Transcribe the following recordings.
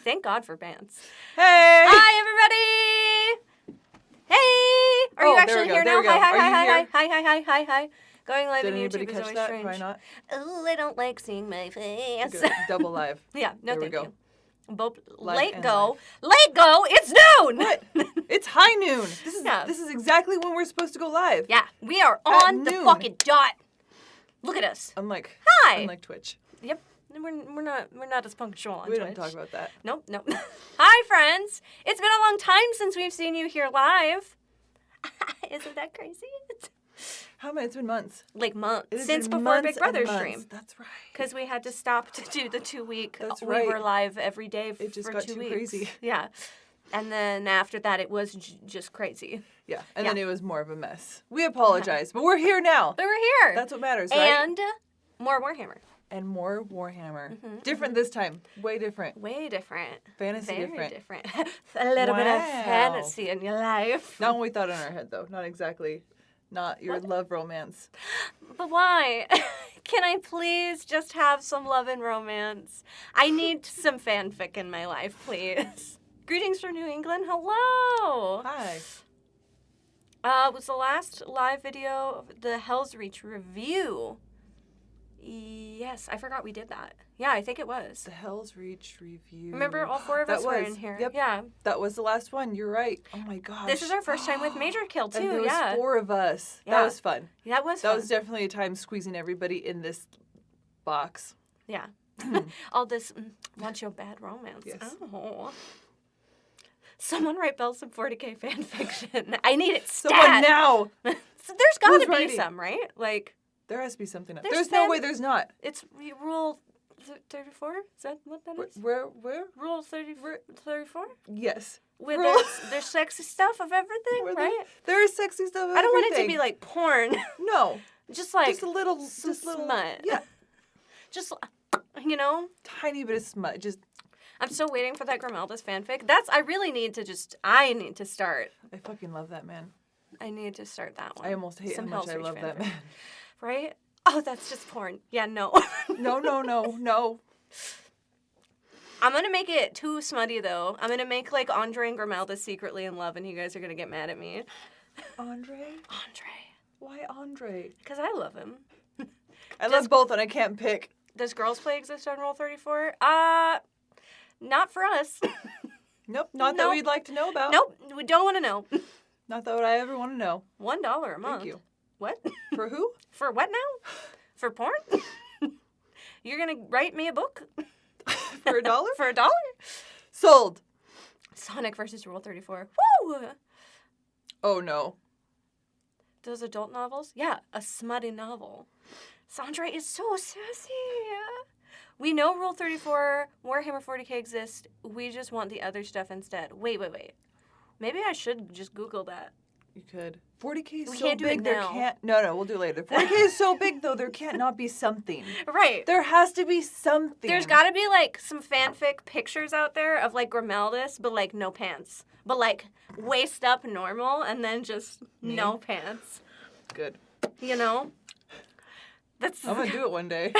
Thank God for pants. Hey! Hi, everybody! Hey! Are you actually here now? Hi. Going live Did on anybody YouTube is catch always that? strange. Probably not. Oh, I don't like seeing my face. Good. Double live. Yeah, no There we thank go. you. Both Live late and go. Late go! It's noon! What? It's high noon. Yeah. This is exactly when we're supposed to go live. Yeah, we are on the noon. fucking dot. Look at us. Unlike Hi. Twitch. Yep. We're not as punctual on We Twitch. don't talk about that. Nope. Hi, friends. It's been a long time since we've seen you here live. Isn't that crazy? How many? It's been months. Like months. It has Since been before months Big Brother and months. stream. That's right. Because we had to stop to do the 2 week. That's We right. were live every day It just for got 2 too weeks. crazy. Yeah. And then after that, it was just crazy. Yeah, and Yeah. then it was more of a mess. We apologize, but we're here now. But we're here. That's what matters, right? And more Warhammer. And more Warhammer. Mm-hmm, Different this time. Way different. Way different. Fantasy Very different. A little bit of Wow. fantasy in your life. Not what we thought in our head, though. Not exactly. Not your love romance. But why? Can I please just have some love and romance? I need some fanfic in my life, please. Greetings from New England. Hello. Hi. Was the last live video the Hell's Reach review? Yes, I forgot we did that. Yeah, I think it was. The Hell's Reach review. Remember, all four of us were in here. Yep. Yeah. That was the last one. You're right. Oh my gosh. This is our first time with MajorKill too. And there was yeah. 4 of us. Yeah. That was fun. That was That fun. was definitely a time squeezing everybody in this box. Yeah. All this want your bad romance. Yes. Oh. Someone write Bell some 40K fan fiction. I need it stat. Someone now. So there's got to Who's be writing? some, right? Like, There has to be something. There's There's no fan- way there's not. it's rule 34? Is that what that is? Where? Rule 34? Yes. With Rule- there's sexy stuff of everything, Where right? There is sexy stuff. I don't want it to be like porn. No. just like Just a little. some Just little. smut. Yeah. Just, you know? Tiny bit of smut. Just. I'm still waiting for that Grimalda's fanfic. I need to start. I fucking love that man. I need to start that one. I almost hate Some how much Hell's I Reach love that fanfic. man. Right? Oh, that's just porn. Yeah, no. No. I'm gonna make it too smutty though. I'm gonna make like Andre and Grimalda secretly in love, and you guys are gonna get mad at me. Andre? Andre, Why Andre? because I love him. I love both and I can't pick. Does girls play exist on Roll 34? Not for us. Nope. Not that Nope. we'd like to know about. Nope, we don't want to know. Not that I ever want to know. $1 a month. Thank you. What? For who? For what now? For porn? You're gonna write me a book? For $1? For $1? Sold. Sonic versus Rule 34. Woo! Oh no. Those adult novels? Yeah, a smutty novel. Sandra is so sassy. We know Rule 34, Warhammer 40K exists. We just want the other stuff instead. Wait. Maybe I should just Google that. You could. 40K is We so can't do it big there now. can't. No, we'll do it later. 40K is so big though there can't not be something. Right. There has to be something. There's got to be like some fanfic pictures out there of like Grimaldus, but like no pants. But like waist up normal and then just no pants. Good. You know? That's I'm gonna do it one day.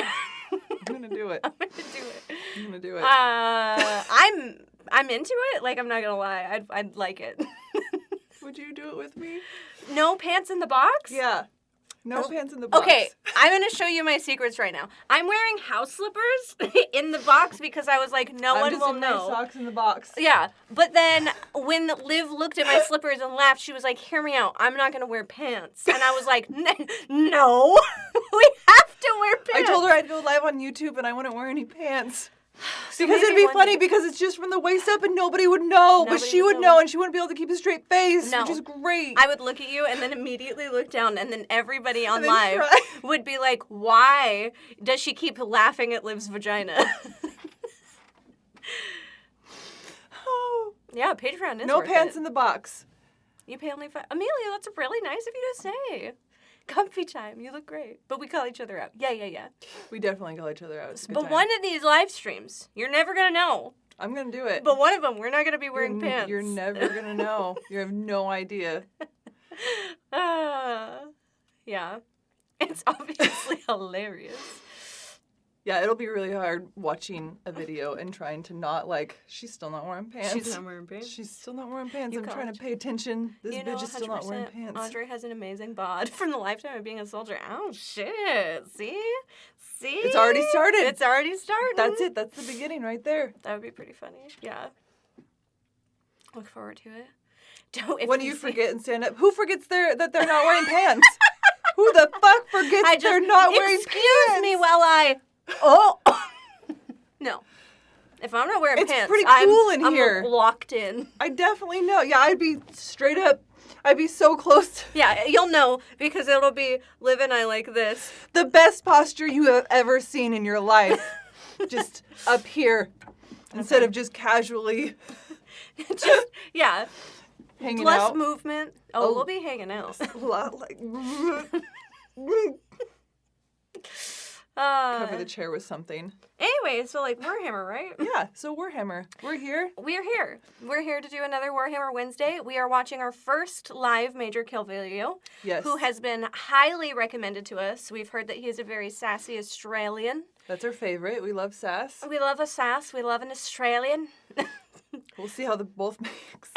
I'm gonna do it. I'm gonna do it. I'm gonna do it. I'm into it. Like, I'm not gonna lie, I'd like it. Would you do it with me? No pants in the box? Yeah. No pants in the box. Okay, I'm gonna show you my secrets right now. I'm wearing house slippers in the box because I was like, no I'm one just will in know. my socks in the box. Yeah, but then when Liv looked at my slippers and laughed, she was like, hear me out, I'm not gonna wear pants. And I was like, no, we have to wear pants. I told her I'd go live on YouTube and I wouldn't wear any pants. So Because it'd maybe be one funny day- because it's just from the waist up and nobody would know. But Nobody she would would know. know and she wouldn't be able to keep a straight face, No. which is great. I would look at you and then immediately look down, and then everybody on And then live cry. would be like, why does she keep laughing at Liv's vagina? Oh. Yeah, Patreon is No worth pants it. in the box. You pay only $5. Amelia, that's really nice of you to say. Comfy time. You look great. But we call each other out. Yeah. We definitely call each other out. It's a good But time. one of these live streams, you're never going to know. I'm going to do it. But one of them, we're not going to be wearing pants. You're never going to know. You have no idea. Yeah. It's obviously hilarious. Yeah, it'll be really hard watching a video and trying to not, like, she's still not wearing pants. She's not wearing pants. She's still not wearing pants. You I'm trying can't. to pay attention. This You know, bitch is still not wearing 100%, pants. Audrey has an amazing bod from the lifetime of being a soldier. Oh, shit. See? It's already started. It's already started. That's it. That's the beginning right there. That would be pretty funny. Yeah. Look forward to it. When you forget and stand up, who forgets that they're not wearing pants? Who the fuck forgets they're not wearing pants? Excuse me while I... Oh! No. If I'm not wearing It's pants, pretty cool in I'm here. locked in. I definitely know. Yeah, I'd be straight up. I'd be so close to Yeah, you'll know because it'll be Liv and I like this. the best posture you have ever seen in your life. Just up here. Instead of just casually Just, yeah. hanging Less out. movement. Oh. We'll be hanging out. A lot like Uh, cover the chair with something. Anyway, so like Warhammer, right? Yeah, so Warhammer. We're here. We're here. We're here to do another Warhammer Wednesday. We are watching our first live Major Kill video, Yes. who has been highly recommended to us. We've heard that he is a very sassy Australian. That's our favorite. We love sass. We love a sass. We love an Australian. We'll see how the both makes.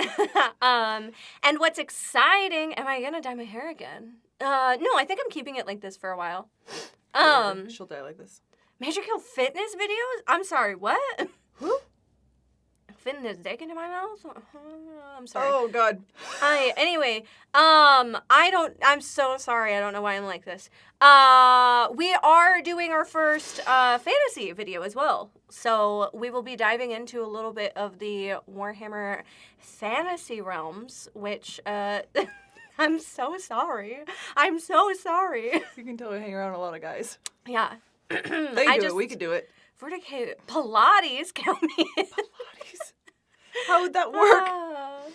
And what's exciting, am I going to dye my hair again? No, I think I'm keeping it like this for a while. She'll die like this. Major Kill fitness videos? I'm sorry, what? Who? Fitting his dick into my mouth? I'm sorry. Oh God. Anyway, I'm so sorry. I don't know why I'm like this. We are doing our first fantasy video as well. So we will be diving into a little bit of the Warhammer fantasy realms, which, I'm so sorry. I'm so sorry. You can tell we hang around a lot of guys. Yeah. They can do it. We could do it. Verticate Pilates, count me in. Pilates. How would that work?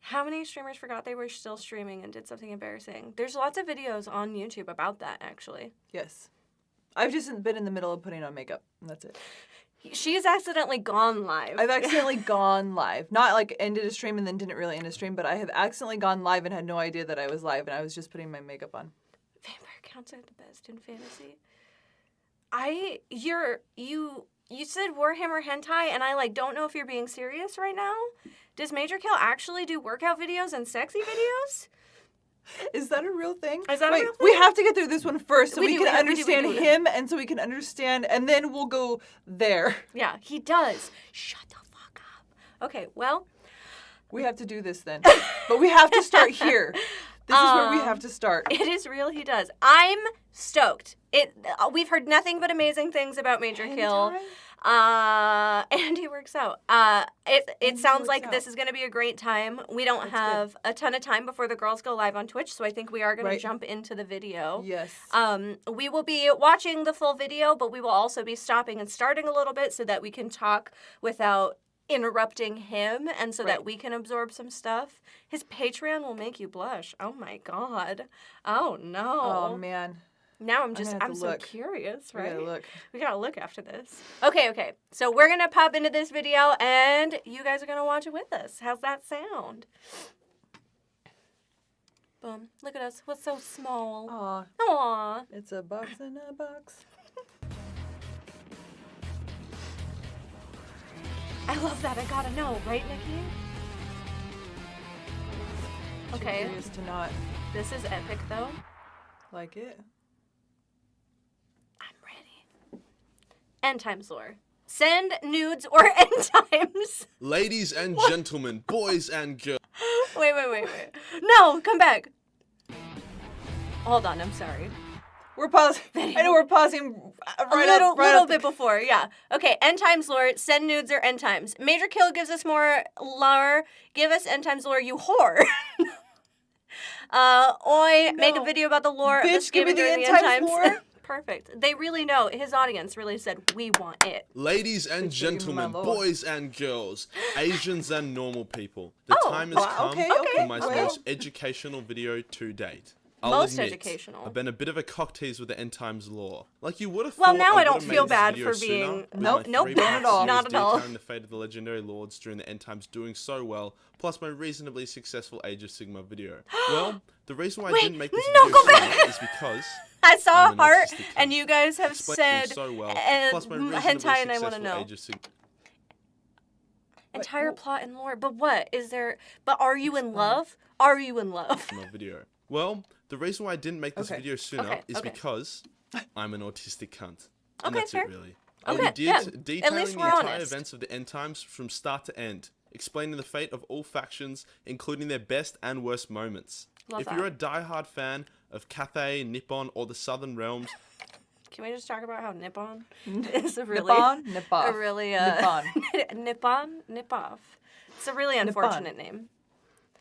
How many streamers forgot they were still streaming and did something embarrassing? There's lots of videos on YouTube about that, actually. Yes. I've just been in the middle of putting on makeup, and that's it. She's accidentally gone live. I've accidentally gone live. Not like ended a stream and then didn't really end a stream, but I have accidentally gone live and had no idea that I was live, and I was just putting my makeup on. Vampire counts are the best in fantasy. You said Warhammer hentai, and I don't know if you're being serious right now. Does Major Kill actually do workout videos and sexy videos? Is that a real thing? Is that a Wait, real thing? we have to get through this one first so We we do, can we do, we understand do. him and so we can understand, and then we'll go there. Yeah, he does. Shut the fuck up. Okay, well. We have to do this then. But we have to start here. This is where we have to start. It is real, he does. I'm stoked. We've heard nothing but amazing things about Major Kill. And he works out. It sounds like this is going to be a great time. We don't have a ton of time before the girls go live on Twitch, so I think we are going to jump into the video. Yes. We will be watching the full video, but we will also be stopping and starting a little bit so that we can talk without interrupting him and so that we can absorb some stuff. His Patreon will make you blush. Oh my God. Oh no. Oh man. Now I'm so look. curious, We right? gotta look. We gotta look after this. Okay. So we're gonna pop into this video and you guys are gonna watch it with us. How's that sound? Boom. Look at us. We're so small. Aw. Aw. It's a box in a box. I love that. I gotta know, right, Nikki? Okay. Too curious to not This is epic, though. like it. I'm ready. End times lore. Send nudes or end times. Ladies and gentlemen, boys and girls. Wait. No, come back. Hold on, I'm sorry. We're pausing. I know we're pausing A little bit before, yeah. Okay, end times lore, send nudes or end times. Major Kill gives us more lore. Give us end times lore, you whore. Make a video about the lore of the Bitch, give me Skaven the during end the times lore. Perfect. They really know. His audience really said, we want it. Ladies and Bitch, give me gentlemen, my lore. boys and girls, Asians and normal people. The time has come okay, for my well. most educational video to date. I'll Most admit, educational. I've been a bit of a cock tease with the end times lore. Like you would have Well, thought now I don't would've made feel this bad video for being- sooner, with Nope, my nope, 3 not at all. Not at all. detailing the fate of the legendary lords during the end times doing so well, plus my reasonably successful Age of Sigma video. Well, the reason why I Wait, didn't make this no, video go back. sooner is because I saw a I'm an heart, autistic and cunt. you guys have Explained said so well. Plus my hentai, reasonably and I want to successful know. age of six- Entire plot and lore. But what is there? But are you in love? Are you in love? my video. Well, the reason why I didn't make this Okay. video sooner Okay, is okay. because I'm an autistic cunt. And Okay, that's fair. it, really. Okay, I did yeah. At detailing least the we're entire honest. events of the end times from start to end, explaining the fate of all factions, including their best and worst moments. Love If that. you're a diehard fan of Cathay, Nippon, or the Southern Realms, Can we just talk about how Nippon is a really Nippon, nip off. a really Nippon. nip off. It's a really unfortunate name.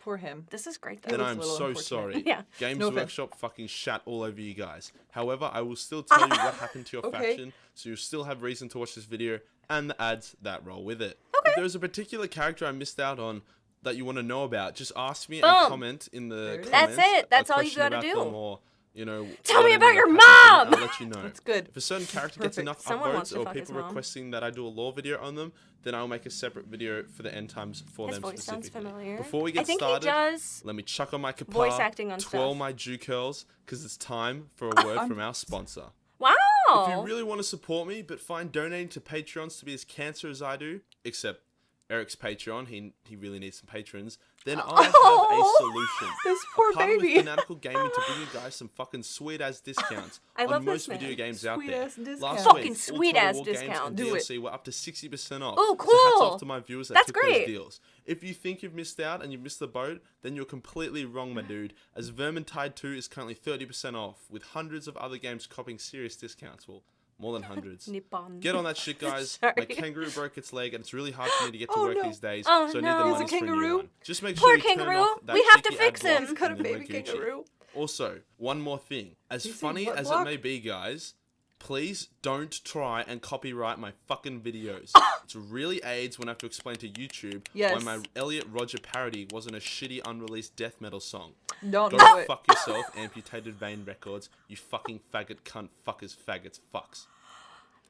Poor him. This is great though. then was I'm a little so unfortunate. sorry. Yeah. Games No offense. Workshop fucking shat all over you guys. However, I will still tell you what happened to your Okay. faction, so you still have reason to watch this video and the ads that roll with it. If there's a particular character I missed out on that you want to know about, just ask me Boom. and comment in the it is. comments. That's it. That's a all you question gotta about do. them or, you know, Tell me whatever about your happened, mom! I'll let you know. That's good. If a certain character gets Perfect. enough Someone wants upvotes to or fuck his people mom. requesting that I do a lore video on them, then I'll make a separate video for the end times for His them voice sounds specifically. familiar. Before we I get think started, he does. let me chuck on my kappa, Voice acting on twirl stuff. my MajorKill's, because it's time for a word from our sponsor. Wow. If you really want to support me, but find donating to Patreons to be as cancer as I do, except Eric's Patreon, he really needs some patrons, then I have a solution. This poor I partnered baby. with Fanatical Gaming to bring you guys some fucking sweet-ass discounts I love on this most video man. games out there. Sweet-ass discount. Last Fucking week, all sweet-ass Total War games discount. and Do it. DLC were up to 60% off. Ooh, So hats cool. off to my viewers that That's took great. those deals. If you think you've missed out and you've missed the boat, then you're completely wrong, my dude, as Vermintide 2 is currently 30% off, with hundreds of other games copying serious discounts. Well, more than hundreds. Nippon. Get on that shit, guys. Sorry. My kangaroo broke its leg, and it's really hard for me to get to Oh, work no. these days. Oh, so I no. need the He's a money for a new kangaroo? one. Just make Poor sure you turn kangaroo. off that We have to cheeky fix ad him. block Got a and then we're baby Gucci. kangaroo. Also, one more thing. As You see funny what as block? it may be, guys, please don't try and copyright my fucking videos. It really aids when I have to explain to YouTube why Yes. my Elliot Roger parody wasn't a shitty unreleased death metal song. Don't Go do it. fuck yourself, Amputated Vein Records. You fucking faggot cunt fuckers, faggots, fucks.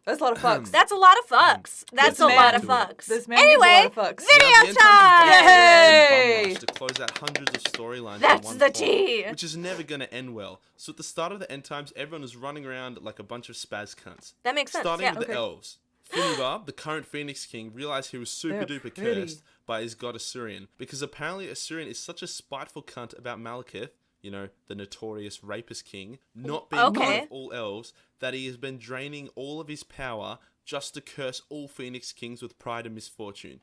That's a lot of fucks. That's a lot of fucks. That's Let's a lot get of into it. fucks. This man gives a anyway, lot of fucks. video Now, the end time. times is Yay! bum rush to close out hundreds of storylines. That's in one the fall, tea. Which is never going to end well. So at the start of the end times, everyone was running around like a bunch of spaz cunts. That makes sense. Starting Yeah. with the Okay. elves. Finibar, the current Phoenix King, realized he was super They're duper pretty. cursed by his god Assyrian, because apparently Assyrian is such a spiteful cunt about Malekith, you know, the notorious rapist king, not being Okay. one of all elves, that he has been draining all of his power just to curse all Phoenix Kings with pride and misfortune.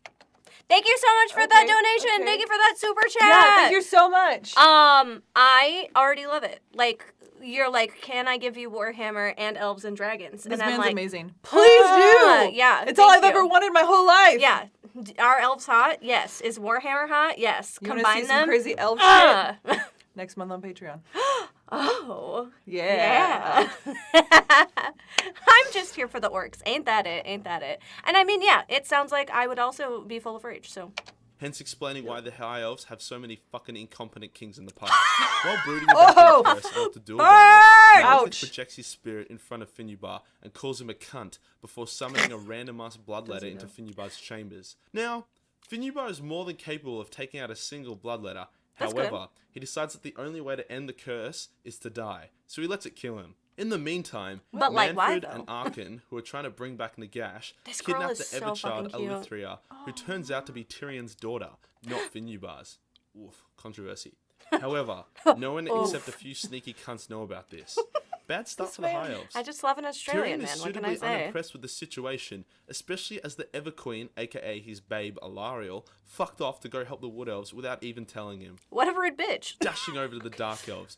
Thank you so much for that Okay, donation. okay. Thank you for that super chat. Yeah, thank you so much. I already love it. Like, you're like, can I give you Warhammer and Elves and Dragons? This and I'm man's like, amazing. Please do. yeah, It's all thank I've ever you. wanted my whole life. Yeah. Are elves hot? Yes. Is Warhammer hot? Yes. You want to Combine see them. some crazy elf shit? Ah. Next month on Patreon. Oh. Yeah. I'm just here for the orcs. Ain't that it? Ain't that it? And I mean, yeah, it sounds like I would also be full of rage, so. Hence explaining why the High Elves have so many fucking incompetent kings in the past. While brooding about Oh! their curse and what to do about it, Malekith Ouch. projects his spirit in front of Finubar and calls him a cunt before summoning a random ass bloodletter into Finubar's chambers. Now, Finubar is more than capable of taking out a single bloodletter. That's However, he decides that the only way to end the curse is to die, so he lets it kill him. In the meantime, But, like, why, Manfred though? and Arkin, who are trying to bring back Nagash, This girl kidnap is the so ever-child fucking cute. Eleutheria, who turns out to be Tyrion's daughter, not Finubar's. Oof, controversy. However, no one except a few sneaky cunts know about this. Bad start for the High Elves. I just love an Australian Tyrion man. is What can I suitably say? unimpressed with the situation, especially as the Ever Queen, aka his babe Alariel, fucked off to go help the Wood Elves without even telling him, What a rude bitch. dashing over to the Dark Elves.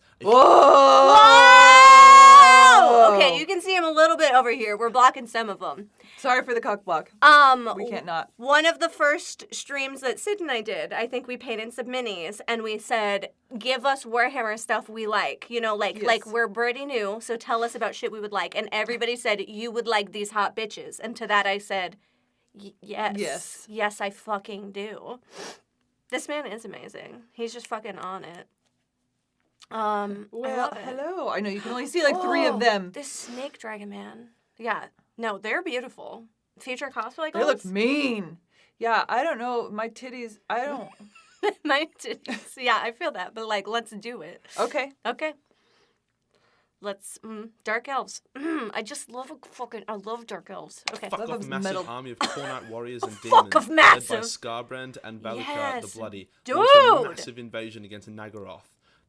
Whoa! Okay, you can see him a little bit over here. We're blocking some of them. Sorry for the cock block. We can't not. One of the first streams that Sid and I did, I think we paid in some minis, and we said, give us Warhammer stuff we like. You know, like Yes. we're pretty new, so tell us about shit we would like. And everybody said, you would like these hot bitches. And to that I said, yes. Yes. Yes, I fucking do. This man is amazing. He's just fucking on it. I Well, love it. hello. I know you can only see like 3 of them. This snake dragon man. Yeah. No, they're beautiful. Future cosplay They look goals? mean. Yeah, I don't know. My titties, I don't. My titties. Yeah, I feel that. But like, let's do it. Okay. Okay. Let's dark elves. I just love I love dark elves. Okay. Fuck Love off those massive metal- army of Cornite warriors and Fuck demons off led by massive. Skarbrand and Valakar Yes, the Bloody. dude. launched a massive invasion against Nagaroth.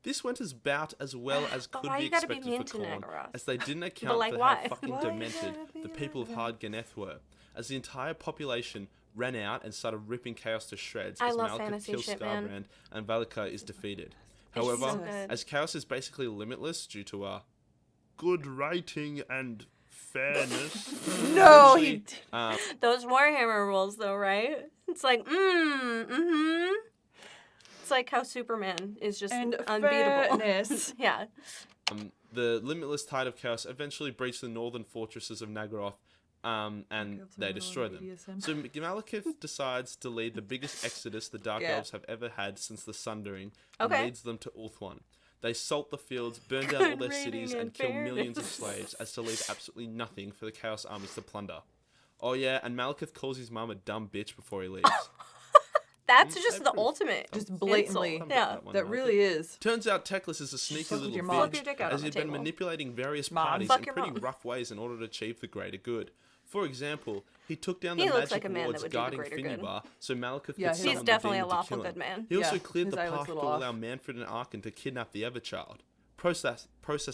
This went about as well as But could why be you gotta be expected mean for to Khorne, Nagaroth? as they didn't account like, for why? how fucking Why you demented gotta be the people of like Hard Ganeth were, as the entire population ran out and started ripping Chaos to shreds I as love Malekith fantasy kills shit, Skarbrand man. and Valakar is defeated. It's However, so good. as Chaos is basically limitless due to good writing and fairness. No, eventually, he Those Warhammer rules, though, right? It's like, It's like how Superman is just and unbeatable. fairness. Yeah. The limitless tide of chaos eventually breached the northern fortresses of Nagaroth, and they destroy them. BDSM. So Malekith decides to lead the biggest exodus the Dark Yeah. Elves have ever had since the Sundering, and Okay. leads them to Ulthuan. They salt the fields, burn down all their Good cities, rating and and kill millions of fairness. slaves, as to leave absolutely nothing for the Chaos armies to plunder. Oh yeah, and Malekith calls his mum a dumb bitch before he leaves. That's just the proof. ultimate. Just insult. blatantly. Yeah. That really is. Turns out Teclis is a sneaky Fuck with little your mom. Flip your bitch, dick out as on he'd the been table. manipulating various Mom. parties Fuck in your pretty mom. rough ways in order to achieve the greater good. For example, he took down the He looks magic like a man that wards would do the guarding greater good. Finnibar, so Malekith Yeah, could he's summon the definitely a demon to lawful kill him. good man. He also Yeah, cleared his the eye looks path a to little allow off. Manfred and Arkin to kidnap the Everchild. Process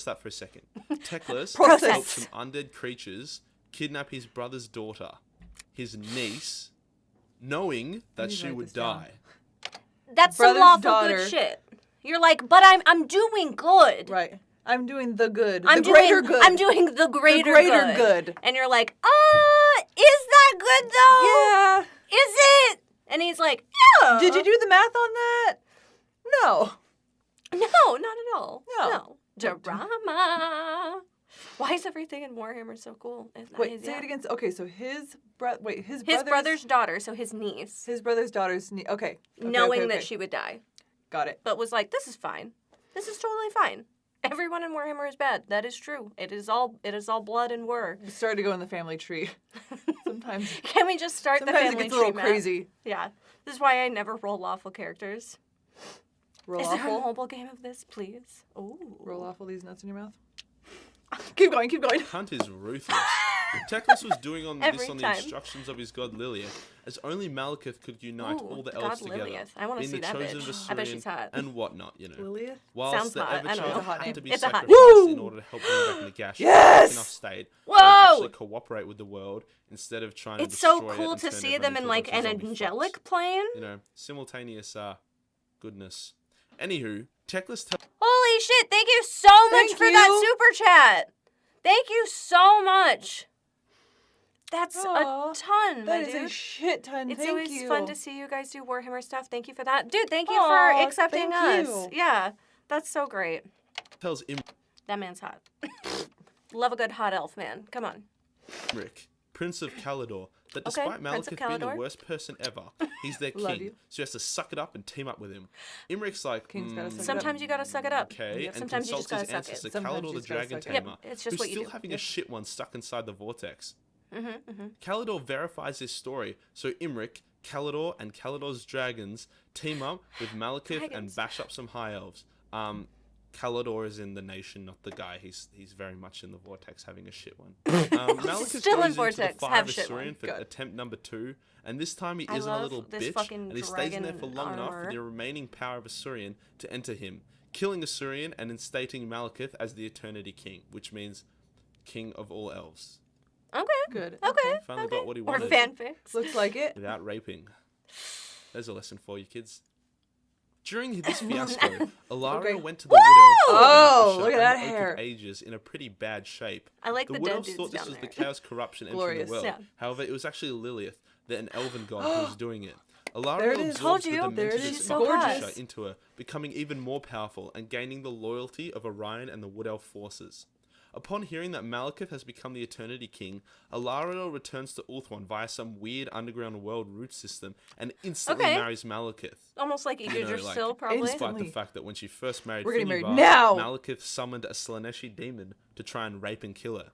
that for a second. Teclis Process. helped some undead creatures kidnap his brother's daughter, his niece, knowing that me she write would this down. die. That's some Brother's lawful daughter. good shit. You're like, but I'm doing good. Right. I'm doing the good. I'm the greater doing, good. I'm doing the greater, greater good. And you're like, is that good though? Yeah. Is it? And he's like, yeah. Did you do the math on that? No. No, not at all. No. Drama. Why is everything in Warhammer so cool? Wait, say it again. Okay, so his His brother's daughter, so his niece, his brother's daughter's okay. knowing that she would die, got it. but was like, this is fine. This is totally fine. Everyone in Warhammer is bad. That is true. It is all blood and war. It started to go in the family tree. Sometimes Can we just start the sometimes it family gets a little tree, Matt? crazy. Yeah. This is why I never roll lawful characters. Roll Is there a awful. mobile game of this, please? Oh. Roll awful these nuts in your mouth. Keep going, keep going. Hunt is ruthless. Teclis was doing this Every on the time. instructions of his god Lilith, as only Malekith could unite Ooh, all the God elves together, Lilith. I wanna being see the that chosen bitch. Vassurian I bet she's hot. and whatnot, you know. Lilith? Whilst Sounds the hot. I don't know. Everchild It's a hot had name. to be It's a hot sacrificed name. in order to help bring back Nagash, Yes! enough stayed. Whoa! They actually cooperate with the world instead of trying It's to so destroy it cool and to turn see everyone them in into a like bunch an of zombie angelic fucks. plane. You know, simultaneous goodness. Anywho, Teclis tells Holy shit, thank you so much Thank for that you. super chat. Thank you so much. That's Aw, a ton, my That is dude. a shit ton. It's Thank always you. fun to see you guys do Warhammer stuff. Thank you for that. Dude, thank you Aw, for accepting thank us. you. Yeah, that's so great. Imric, That man's hot. Love a good hot elf, man. Come on. Prince of Calador, that Okay, despite Prince of Malekith being the Calador. worst person ever, he's their Love king, you. so he has to suck it up and team up with him. Imric's like, King's gotta suck it up. Sometimes you gotta suck it up. okay, Yep. and Sometimes you consults just his gotta suck it. ancestor Sometimes Calador you the just gotta Dragon suck it. Tamer, Yep, it's just who's what you still do. having a Yep. shit one stuck inside the vortex. Mm-hmm. Calador verifies this story, so Imric, Calador, and Calador's dragons team up with Malekith and Dragons. bash up some high elves. Calador is in the nation, not the guy. He's very much in the vortex having a shit one. Malekith Still goes in into vortex, the have fire shit Vassurian one. for Good. attempt number 2, and this time he I isn't a love little this bitch, fucking and he stays in there for dragon long enough for armor. the remaining power of Vassurian to enter him, killing Vassurian and instating Malekith as the Eternity King, which means King of all elves. Okay. Good. Okay. Finally okay. got what he Or wanted. fanfics. Looks like it. Without raping. There's a lesson for you, kids. During this fiasco, Alaria Okay. went to the Wood Elves. Oh, Usher look at and that the Oak of hair. Ages in a pretty bad shape. I like the Wood dead Elves dudes thought this down was the there. chaos corruption entering Glorious. the world. Yeah. However, it was actually Lilith, an elven god, who was doing it. Alaria There it is. Told absorbs the you. demented There it is. She's so Gorgeous. hot. Usher into her, becoming even more powerful and gaining the loyalty of Orion and the Wood Elf forces. Upon hearing that Malekith has become the Eternity King, Alaria returns to Ulthuan via some weird underground world route system and instantly Okay. marries Malekith. Almost like Idris like, still, probably. instant- Despite the Instantly. fact that when she first married We're getting married Finnibar, now! Malekith summoned a Slaneshi demon to try and rape and kill her.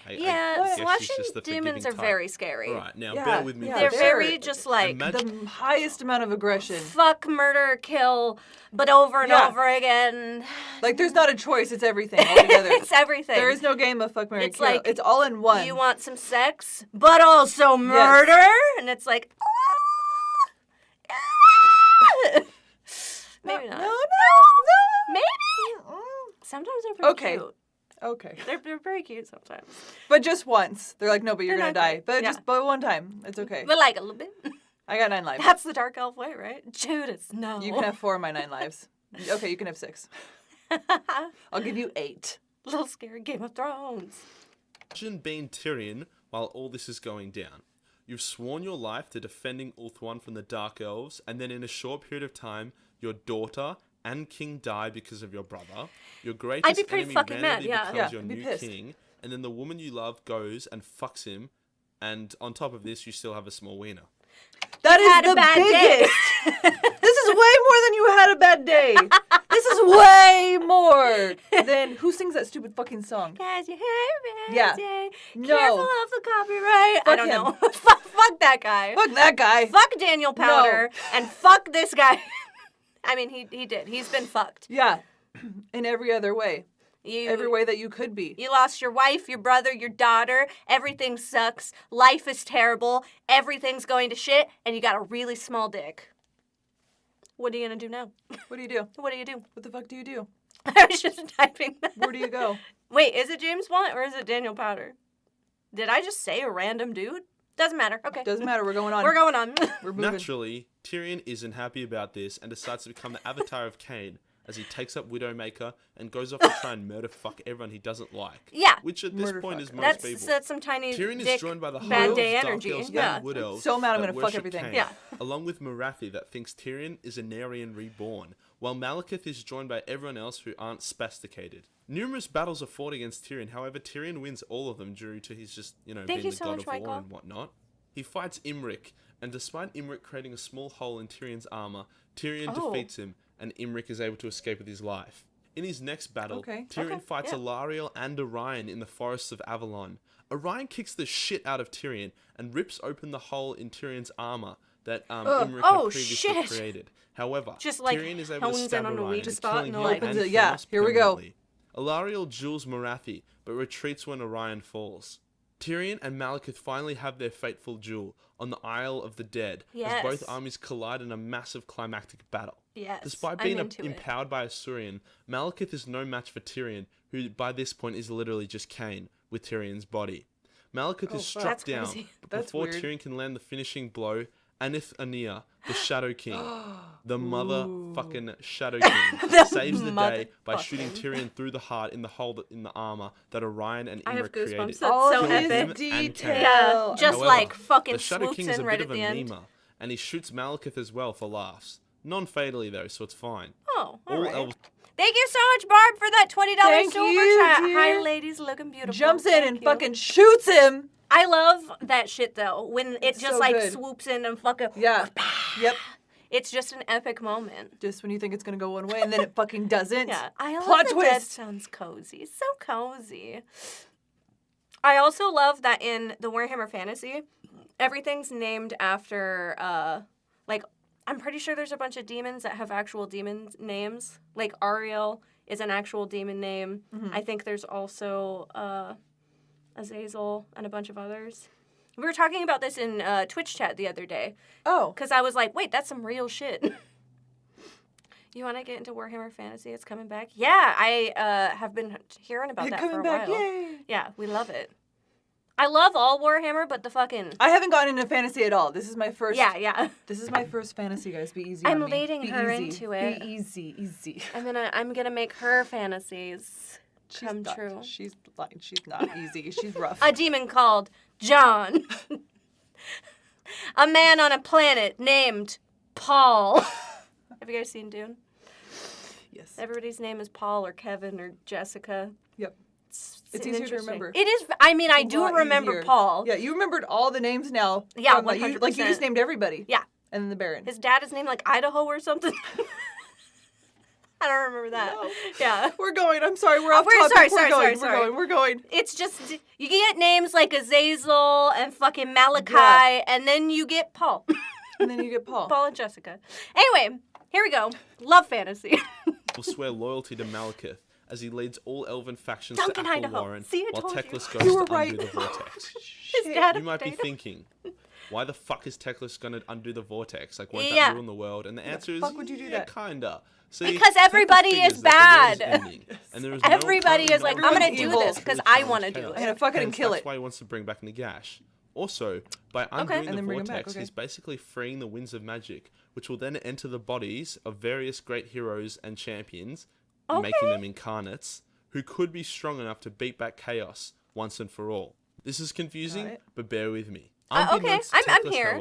I Yeah, guess she's slashing just the demons forgiving are type. very scary. All right, now Yeah, bear with me. yeah, for They're a they're- very just like Imagine- The highest amount of aggression. fuck, murder, kill, but over and Yeah. over again. Like, there's not a choice. It's everything altogether. It's everything. There is no game of fuck, marry, It's kill. like, It's all in one. You want some sex, but also murder? And it's like, maybe not. No. Maybe. Sometimes they're pretty Okay. cute. Okay. They're very cute sometimes. But just once. They're like, no, but you're They're going to not die. great. But Yeah. just but one time. It's okay. But like a little bit. I got 9 lives. That's the dark elf way, right? Judas, no. You can have 4 of my 9 lives. Okay, you can have 6. I'll give you 8. Little scary Game of Thrones. Imagine being Tyrion while all this is going down. You've sworn your life to defending Ulthuan from the Dark Elves, and then in a short period of time, your daughter and king die because of your brother. Your greatest I'd be pretty enemy fucking mad, randomly yeah. becomes Yeah, your I'd be new pissed. king, and then the woman you love goes and fucks him, and on top of this, you still have a small wiener. That had is a the bad day. biggest. This is way more than you had a bad day. This is way more than who sings that stupid fucking song? Guys, you hear me? Yeah. Careful No. of the copyright. I Fuck don't him. know. Fuck that guy. Fuck that guy. Fuck Daniel Powder. And fuck this guy. I mean, he did. He's been fucked. Yeah. In every other way. You, Every way that you could be. You lost your wife, your brother, your daughter. Everything sucks. Life is terrible. Everything's going to shit. And you got a really small dick. What are you going to do now? What do you do? What do you do? What the fuck do you do? I was just typing that. Where do you go? Wait, is it James Blunt or is it Daniel Powder? Did I just say a random dude? Doesn't matter. Okay. Doesn't matter. We're going on. We're going on. We're moving. Naturally, Tyrion isn't happy about this and decides to become the avatar of Cain as he takes up Widowmaker and goes off to try and murder fuck everyone he doesn't like. Yeah. Which at this Murder point fuck. is most That's people. some tiny Tyrion dick is joined by the bad High day Elves, energy. Dark Elves, Yeah. and Wood Elves So mad I'm that gonna fuck worship everything. Cain, Yeah. along with Marathi that thinks Tyrion is a Narian reborn, while Malekith is joined by everyone else who aren't spasticated. Numerous battles are fought against Tyrion, however Tyrion wins all of them due to his just, Thank being you the so god much, of war Michael. and whatnot. He fights Imric, and despite Imric creating a small hole in Tyrion's armor, Tyrion Oh. defeats him, and Imric is able to escape with his life. In his next battle, Okay. Tyrion Okay, fights yeah. Alariel and Orion in the forests of Avalon. Orion kicks the shit out of Tyrion and rips open the hole in Tyrion's armor that Imric Oh, had previously shit. created. However, Just, like, Tyrion is able to hones in stab on a Orion, weak spot killing and, him like- and Opens it, yeah, Thanos here we go. permanently. Alariel duels Marathi, but retreats when Orion falls. Tyrion and Malekith finally have their fateful duel on the Isle of the Dead, Yes. as both armies collide in a massive climactic battle. Yes. Despite I'm being into it. empowered by a Surian, Malekith is no match for Tyrion, who by this point is literally just Cain with Tyrion's body. Malekith is fuck. struck That's down, crazy. but That's before weird. Tyrion can land the finishing blow, Anith Anea, the Shadow King, the motherfucking Shadow King, saves the day by shooting motherfucking. Tyrion through the heart in the hole in the armor that Orion and I have Imra created. goosebumps. That's All so of Kills his him epic. and detail. Cain. Yeah, just However, like fucking the Shadow swoops King is a in bit right of at a the end. memer, and he shoots Malekith as well for laughs. Non-fatally though, so it's fine. Oh, all All right. elves Thank you so much, Barb, for that $20 Thank super you, chat. dear. Hi, ladies, looking beautiful. Jumps in Thank and you. fucking shoots him. I love that shit though. When it It's just so like good. swoops in and fucking. Yeah. Yep. It's just an epic moment. Just when you think it's gonna go one way and then it fucking doesn't. Yeah, I love Plot that Dead twist. sounds cozy. So cozy. I also love that in the Warhammer Fantasy, everything's named after, like, I'm pretty sure there's a bunch of demons that have actual demon names. Like, Ariel is an actual demon name. Mm-hmm. I think there's also Azazel and a bunch of others. We were talking about this in Twitch chat the other day. Oh. Because I was like, wait, that's some real shit. You want to get into Warhammer Fantasy? It's coming back. Yeah, I have been hearing about that for Coming a back, while. yay. Yeah, we love it. I love all Warhammer, but the fucking... I haven't gotten into fantasy at all. This is my first. Yeah. This is my first fantasy, guys. Be easy. I'm on me. leading Be her easy. into it. Be easy. I'm gonna make her fantasies She's come not, true. She's lying. She's not easy. She's rough. A demon called John. A man on a planet named Paul. Have you guys seen Dune? Yes. Everybody's name is Paul or Kevin or Jessica. Yep. It's easier to interesting. remember. It is. I mean, I A do lot remember easier. Paul. Yeah, you remembered all the names now. Yeah, from, like, you 100%. just named everybody. Yeah. And then the Baron. His dad is named like Idaho or something. I don't remember that. No. Yeah. We're going. I'm sorry. We're off We're- topic. sorry. We're going. It's just, you get names like Azazel and fucking Malachi, Yeah. and then you get Paul. And then you get Paul. Paul and Jessica. Anyway, here we go. Love fantasy. Will swear loyalty to Malekith as he leads all elven factions Duncan, to Idaho. Warren, See, I while told you. Teclis goes You were to right. undo the vortex. His dad You might be data. thinking, why the fuck is Teclis going to undo the vortex? Like, won't Yeah. that ruin the world? And the answer is, fuck would you do that? Kinda. See, Because Teclis everybody figures is that the world bad. is ending, and there is no Everybody currently is like, no I'm gonna reason do to this because challenge I wanna do chaos. it. I'm gonna fucking Hence, kill that's it. why he wants to bring back Nagash. Also, by undoing And the then bring him back, vortex, okay. he's basically freeing the winds of magic, which will then enter the bodies of various great heroes and champions, making them incarnates, who could be strong enough to beat back chaos once and for all. This is confusing, Right. but bear with me. Okay, Unbeknownst to I'm Teclis, here.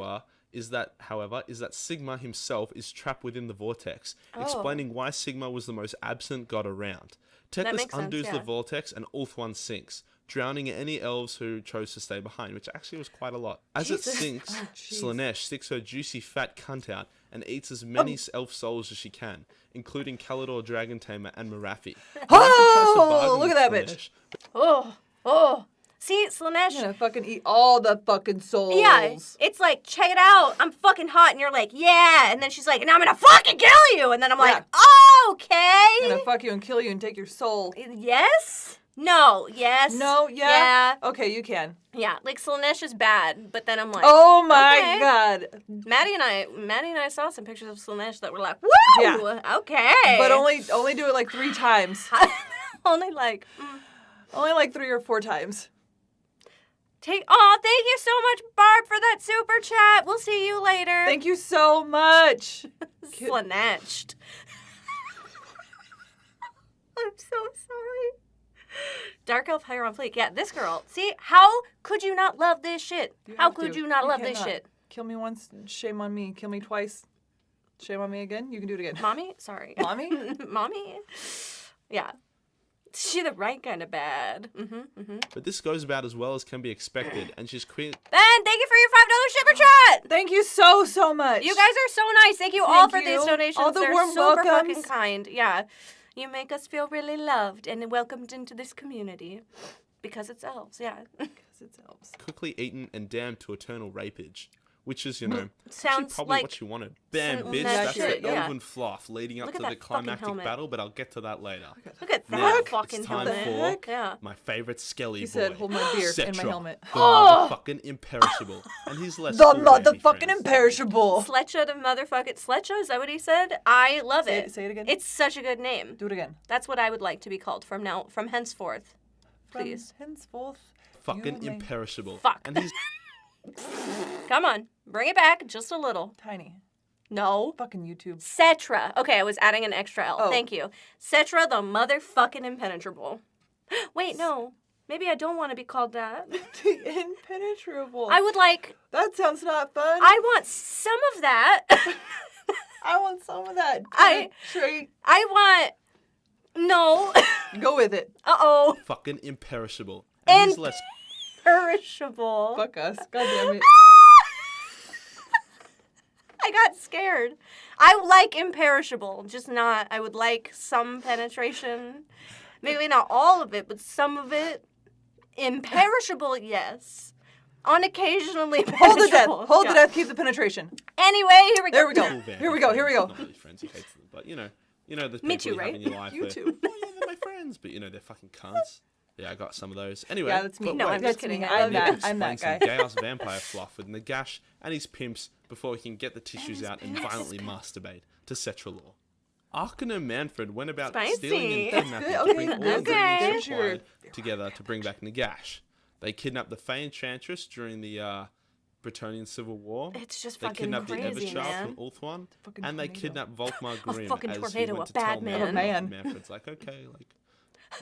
however, is that Sigma himself is trapped within the vortex, explaining why Sigma was the most absent god around. Teclis makes sense, undoes the yeah. vortex and Ulthuan sinks, drowning any elves who chose to stay behind, which actually was quite a lot. As it sinks, jeez. Slanesh sticks her juicy fat cunt out and eats as many elf souls as she can, including Kalidor Dragon Tamer and Marathi. Oh, look at that bitch. Oh. See, Slanesh. I'm gonna fucking eat all the fucking souls. Yeah, it's like, check it out. I'm fucking hot. And you're like, yeah. And then she's like, and I'm going to fucking kill you. And then I'm like, okay. I'm gonna fuck you and kill you and take your soul. Yes? No. Yes. No, yeah. Okay, you can. Yeah. Like, Slanesh is bad. But then I'm like, Oh my okay. god. Maddie and I saw some pictures of Slanesh that were like, woo! Yeah. Okay. But only do it like 3 times. only like, Only like 3 or 4 times. thank you so much, Barb, for that super chat. We'll see you later. Thank you so much. Slanetched. I'm so sorry. Dark Elf Hieron Fleek. Yeah, this girl. See, how could you not love this shit? How have could to. you not love this cannot. shit? Kill me once, shame on me. Kill me twice, shame on me again. You can do it again. Mommy? Sorry. Mommy? Mommy? Yeah. She the right kind of bad. But this goes about as well as can be expected, and she's Ben, thank you for your $5 super chat. Thank you so much. You guys are so nice. Thank you all Thank for these you. donations. All the They're warm super welcomes. fucking kind. Yeah. You make us feel really loved and welcomed into this community. Because it's elves, yeah. Because it's elves. quickly eaten and damned to eternal rapage. Which is, actually Sounds probably like what she wanted. Bam, some bitch, mad that's shit, the yeah. elven fluff leading up Look to at the that fucking climactic helmet. battle, but I'll get to that later. Look at that Now, fucking it's time helmet. for Yeah. my favourite Skelly He boy. said, hold my beer in my Cetra, helmet. The motherfucking imperishable. And he's less The cool, to be motherfucking fair. imperishable. Sletcha the motherfucking Sletcha, is that what he said? I love it. Say it again. It's such a good name. Do it again. That's what I would like to be called from henceforth. Please. From henceforth. Fucking you may- imperishable. Fuck. And he's Come on. Bring it back just a little. Tiny. No. Fucking YouTube. Cetra. Okay, I was adding an extra L. Oh. Thank you. Cetra the motherfucking impenetrable. Wait, no. Maybe I don't want to be called that. Impenetrable. I would like, That sounds not fun. I want some of that. I want some of that. I- Treat. I want, no. Go with it. Uh-oh. fucking imperishable. And he's less Perishable. Fuck us. God damn it. I got scared. I like imperishable, just not, I would like some penetration. Maybe not all of it, but some of it. Imperishable, yes. Unoccasionally Hold the death. perishable. Hold Yeah. the death. Keep the penetration. Anyway, here we go. There we go. cool vampire Here we go. Here we friends. go. Not really friends, he hates them. But, you know the Me people too, you have right? in your life You where, too. oh, yeah, they're my friends. But, they're fucking cunts. Yeah, I got some of those. Anyway. Yeah, that's me. but No, wait, I'm just That's kidding. me. I love I'm you. that. I'm that Explain guy. some gay-ass vampire fluff with Nagash and his pimps before he can get the tissues out and violently masturbate to Cetralaw. Arkin and Manfred went about stealing and Spicy. kidnapping to Okay, bring all okay. ingredients Sure. required together to bring back Nagash. They kidnapped the Fey Enchantress during the Bretonnian Civil War. It's just They fucking kidnapped the crazy, Everchild man. from Ulthuan, Fucking and they tornado. kidnapped Volkmar Grimm fucking as he tornado, went a to bad tell man. Manfred. A man. Manfred's like, okay,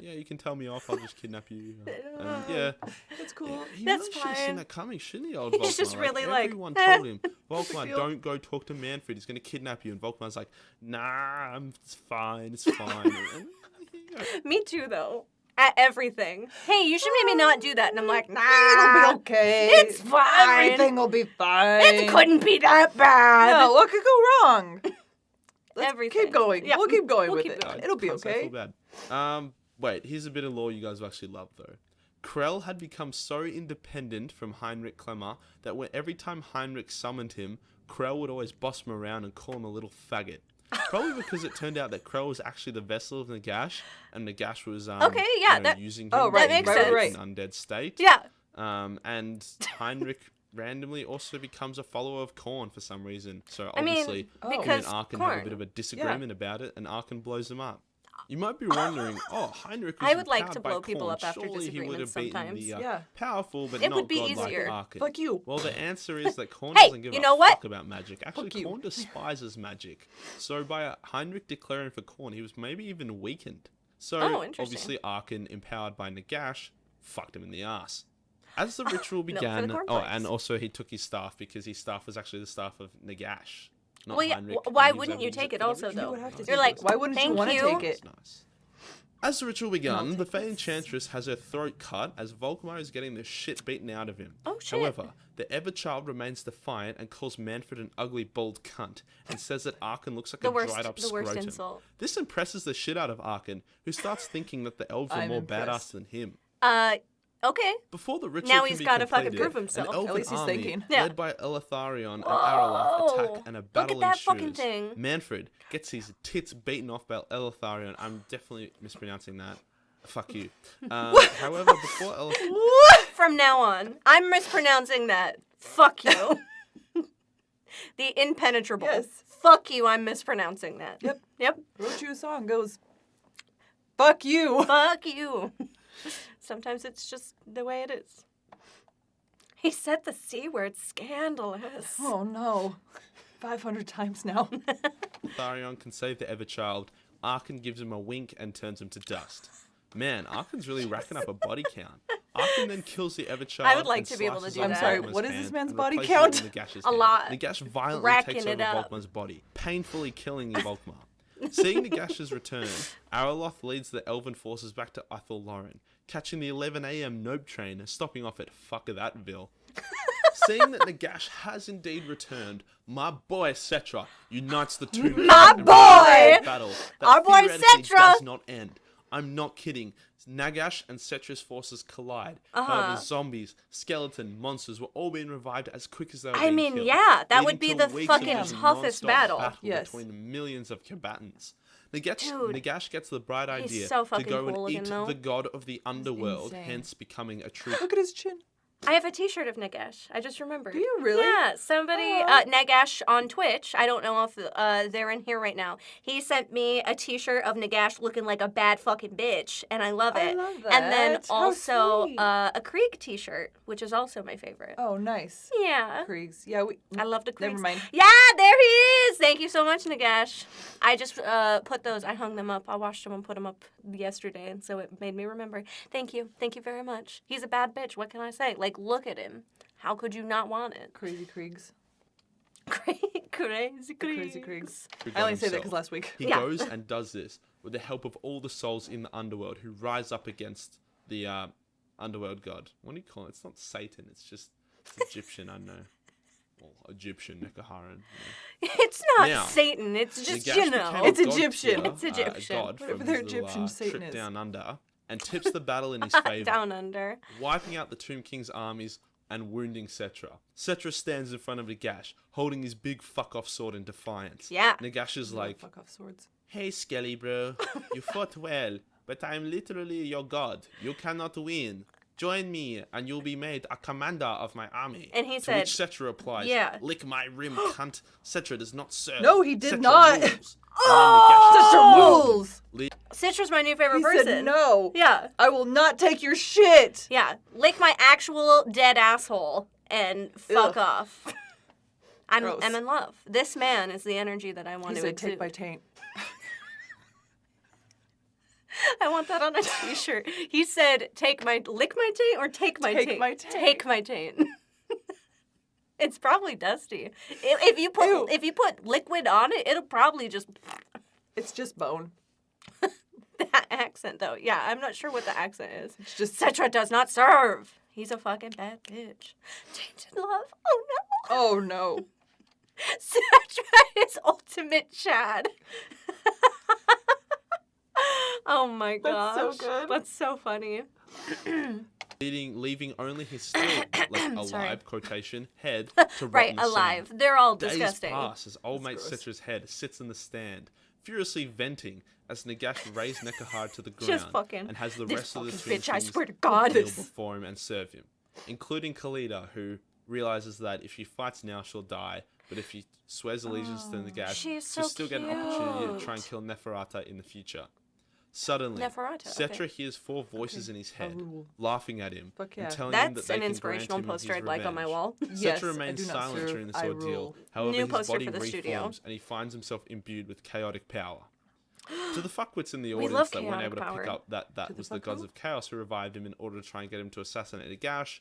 yeah, you can tell me off. I'll just kidnap you. And yeah, That's cool. he That's really should have seen fine. that coming, shouldn't he, old He's Volkmar? just really like, everyone told him, Volkmar, Feel- don't go talk to Manfred. He's going to kidnap you. And Volkmar's like, nah, it's fine. And here you go. Me too, though. At everything. Hey, you should maybe not do that. And I'm like, nah. It'll be okay. It's fine. Everything will be fine. It couldn't be that bad. No, what could go wrong? Let's everything. keep going. Yeah. We'll keep going We'll with keep it. going. It'll be Can't say I okay. feel bad. Wait, here's a bit of lore you guys will actually love, though. Krell had become so independent from Heinrich Klemmer that every time Heinrich summoned him, Krell would always boss him around and call him a little faggot. Probably because it turned out that Krell was actually the vessel of Nagash, and Nagash was Okay, yeah, that- using him Oh, right, that makes in sense. an undead state. Yeah. And Heinrich randomly also becomes a follower of Khorne for some reason. So I mean, obviously, him because and Arkin have a Khorne. bit of a disagreement about it, and Arkin blows him up. You might be wondering, Heinrich was I would like empowered to by blow people Khorne. up after Surely he would have disagreements beaten the sometimes. Yeah. powerful but It not would be godlike easier. Arkin. Fuck you. Well, the answer is that Khorne Hey, doesn't give you a know what? fuck about magic. Actually, Fuck you. Khorne despises magic. So by Heinrich declaring for Khorne, he was maybe even weakened. So Oh, interesting. obviously Arkin, empowered by Nagash, fucked him in the ass. As the ritual Milk for the began, cornflakes. and also he took his staff because his staff was actually the staff of Nagash. Not Well, yeah, Heinrich, why and he was wouldn't able you to use take it for the also, ritual. though? would have to Nice. You're take like, it. Why wouldn't you thank want to you. take it? It's nice. As the ritual began, take the Fey Enchantress has her throat cut as Volkmar is getting the shit beaten out of him. Oh, shit. However, the Everchild remains defiant and calls Manfred an ugly, bald cunt and says that Arkin looks like The a worst- dried up the worst scrotum. insult. This impresses the shit out of Arkin, who starts thinking that the elves are I'm more impressed. badass than him. Okay. Before the ritual Now can he's be gotta fucking completed, prove himself. An At elven least he's army, thinking. Yeah. led by Eletharion and Whoa. Araloth, attack and a Look battle at that fucking ensues. thing. Manfred gets his tits beaten off by Eletharion. I'm definitely mispronouncing that. Fuck you. However, before Eletharion... From now on, I'm mispronouncing that. Fuck you. The impenetrable. Yes. Fuck you, I'm mispronouncing that. Yep. Yep. Wrote you a song, goes, fuck you. Fuck you. Sometimes it's just the way it is. He said the C word, scandalous. Oh no. 500 times now. Eletharion can save the Everchild, Arkin gives him a wink and turns him to dust. Man, Arkin's really racking up a body count. Arkin then kills the Everchild. I would like and to be able to slices do off that. I'm sorry, Volkmar's what is this hand man's and body replaces it count? with Nagash's A hand. lot. Nagash violently Racking takes it over up. Volkmar's body, painfully killing Volkmar. Seeing Nagash's return, Araloth leads the elven forces back to Athel Lauren, catching the 11 a.m. Nope train and stopping off at Fuck of Thatville. Seeing that Nagash has indeed returned, my boy Cetra unites the two My men in boy! a battle that Our boy theoretically Cetra! does not end. I'm not kidding. Nagash and Cetra's forces collide. However, zombies, skeleton, monsters were all being revived as quick as they were I being mean, killed, yeah, that would leading be to the weeks of fucking just toughest non-stop battle. Yes. between the millions of combatants. Nagash, Dude. Nagash gets the bright idea so to fucking go cool and looking, eat though. the god of the underworld, insane. hence becoming a true. Look at his chin. I have a t-shirt of Nagash. I just remembered. Do you really? Yeah, somebody, Aw. Nagash on Twitch, I don't know if they're in here right now. He sent me a t-shirt of Nagash looking like a bad fucking bitch, and I love I it. love And then that. How also sweet. a Krieg t-shirt, which is also my favorite. Oh, nice. Yeah. Kriegs. Yeah, we. I love the Kriegs. Never mind. Yeah, there he is! Thank you so much, Nagash. I just put those, I hung them up. I washed them and put them up yesterday, and so it made me remember. Thank you. Thank you very much. He's a bad bitch. What can I say? Like, look at him. How could you not want it? Crazy Kriegs. Crazy Crazy Kriegs. Kriegs. true I only god say that himself. because last week. He Yeah. goes and does this with the help of all the souls in the underworld who rise up against the underworld god. What do you call it? It's not Satan. It's Egyptian. I don't know. Well, Egyptian Nekaharan. It's not Now, Satan. It's just, Nagash you became know. a It's god Egyptian. tier, It's Egyptian. A god Whatever from their his little, Egyptian Satan trip is. down under, and tips the battle in his favor, Down under. wiping out the Tomb King's armies and wounding Cetra. Cetra stands in front of Nagash, holding his big fuck-off sword in defiance. Yeah. Nagash is like, Fuck off swords. "Hey, Skelly bro, you fought well, but I'm literally your god. You cannot win. Join me, and you'll be made a commander of my army." And he to said, which Cetra replies, yeah. "Lick my rim, cunt. Cetra does not serve. No, he did Cetra not. rules." Such a rules. Citra's my new favorite He person. said no. Yeah. I will not take your shit. Yeah. Lick my actual dead asshole and fuck Ugh. off. I'm Gross. in love. This man is the energy that I want He to said, exude. take my taint. I want that on a t-shirt. He said, lick my taint or take my Take taint? my taint. Take my taint. It's probably dusty. If you put liquid on it, it'll probably just It's just bone. that accent though. Yeah, I'm not sure what the accent is. It's just. Cetra does not serve. He's a fucking bad bitch. Tainted love. Oh no. Oh no. Cetra is ultimate Chad. Oh my gosh. That's so good. That's so funny. leaving only his still, alive, quotation, head to rot Right, in the sand. alive. They're all Days disgusting. pass as old mate gross. Cetra's head sits in the stand, furiously venting as Nagash raised Nekahard to the Just ground fucking, and has the this rest of the fucking twin bitch, I kings swear to God. kneel before him and serve him, including Khalida, who realizes that if she fights now, she'll die, but if she swears allegiance to Nagash, she's so she'll still get an opportunity to cute. try and kill Neferata in the future. Suddenly, Neferata, Cetra okay. hears 4 voices in his head, Arul. laughing at him Fuck yeah. and telling him that That's they an can inspirational grant him poster his I'd like on my revenge. wall. Yes, Cetra I remains do not silent serve, during this I ordeal. rule. However, New his poster body for the studio. reforms and he finds himself imbued with chaotic power. To the fuckwits in the We audience love that weren't chaotic able to pick power. up that To the was the fuck gods who? of chaos who revived him in order to try and get him to assassinate Nagash,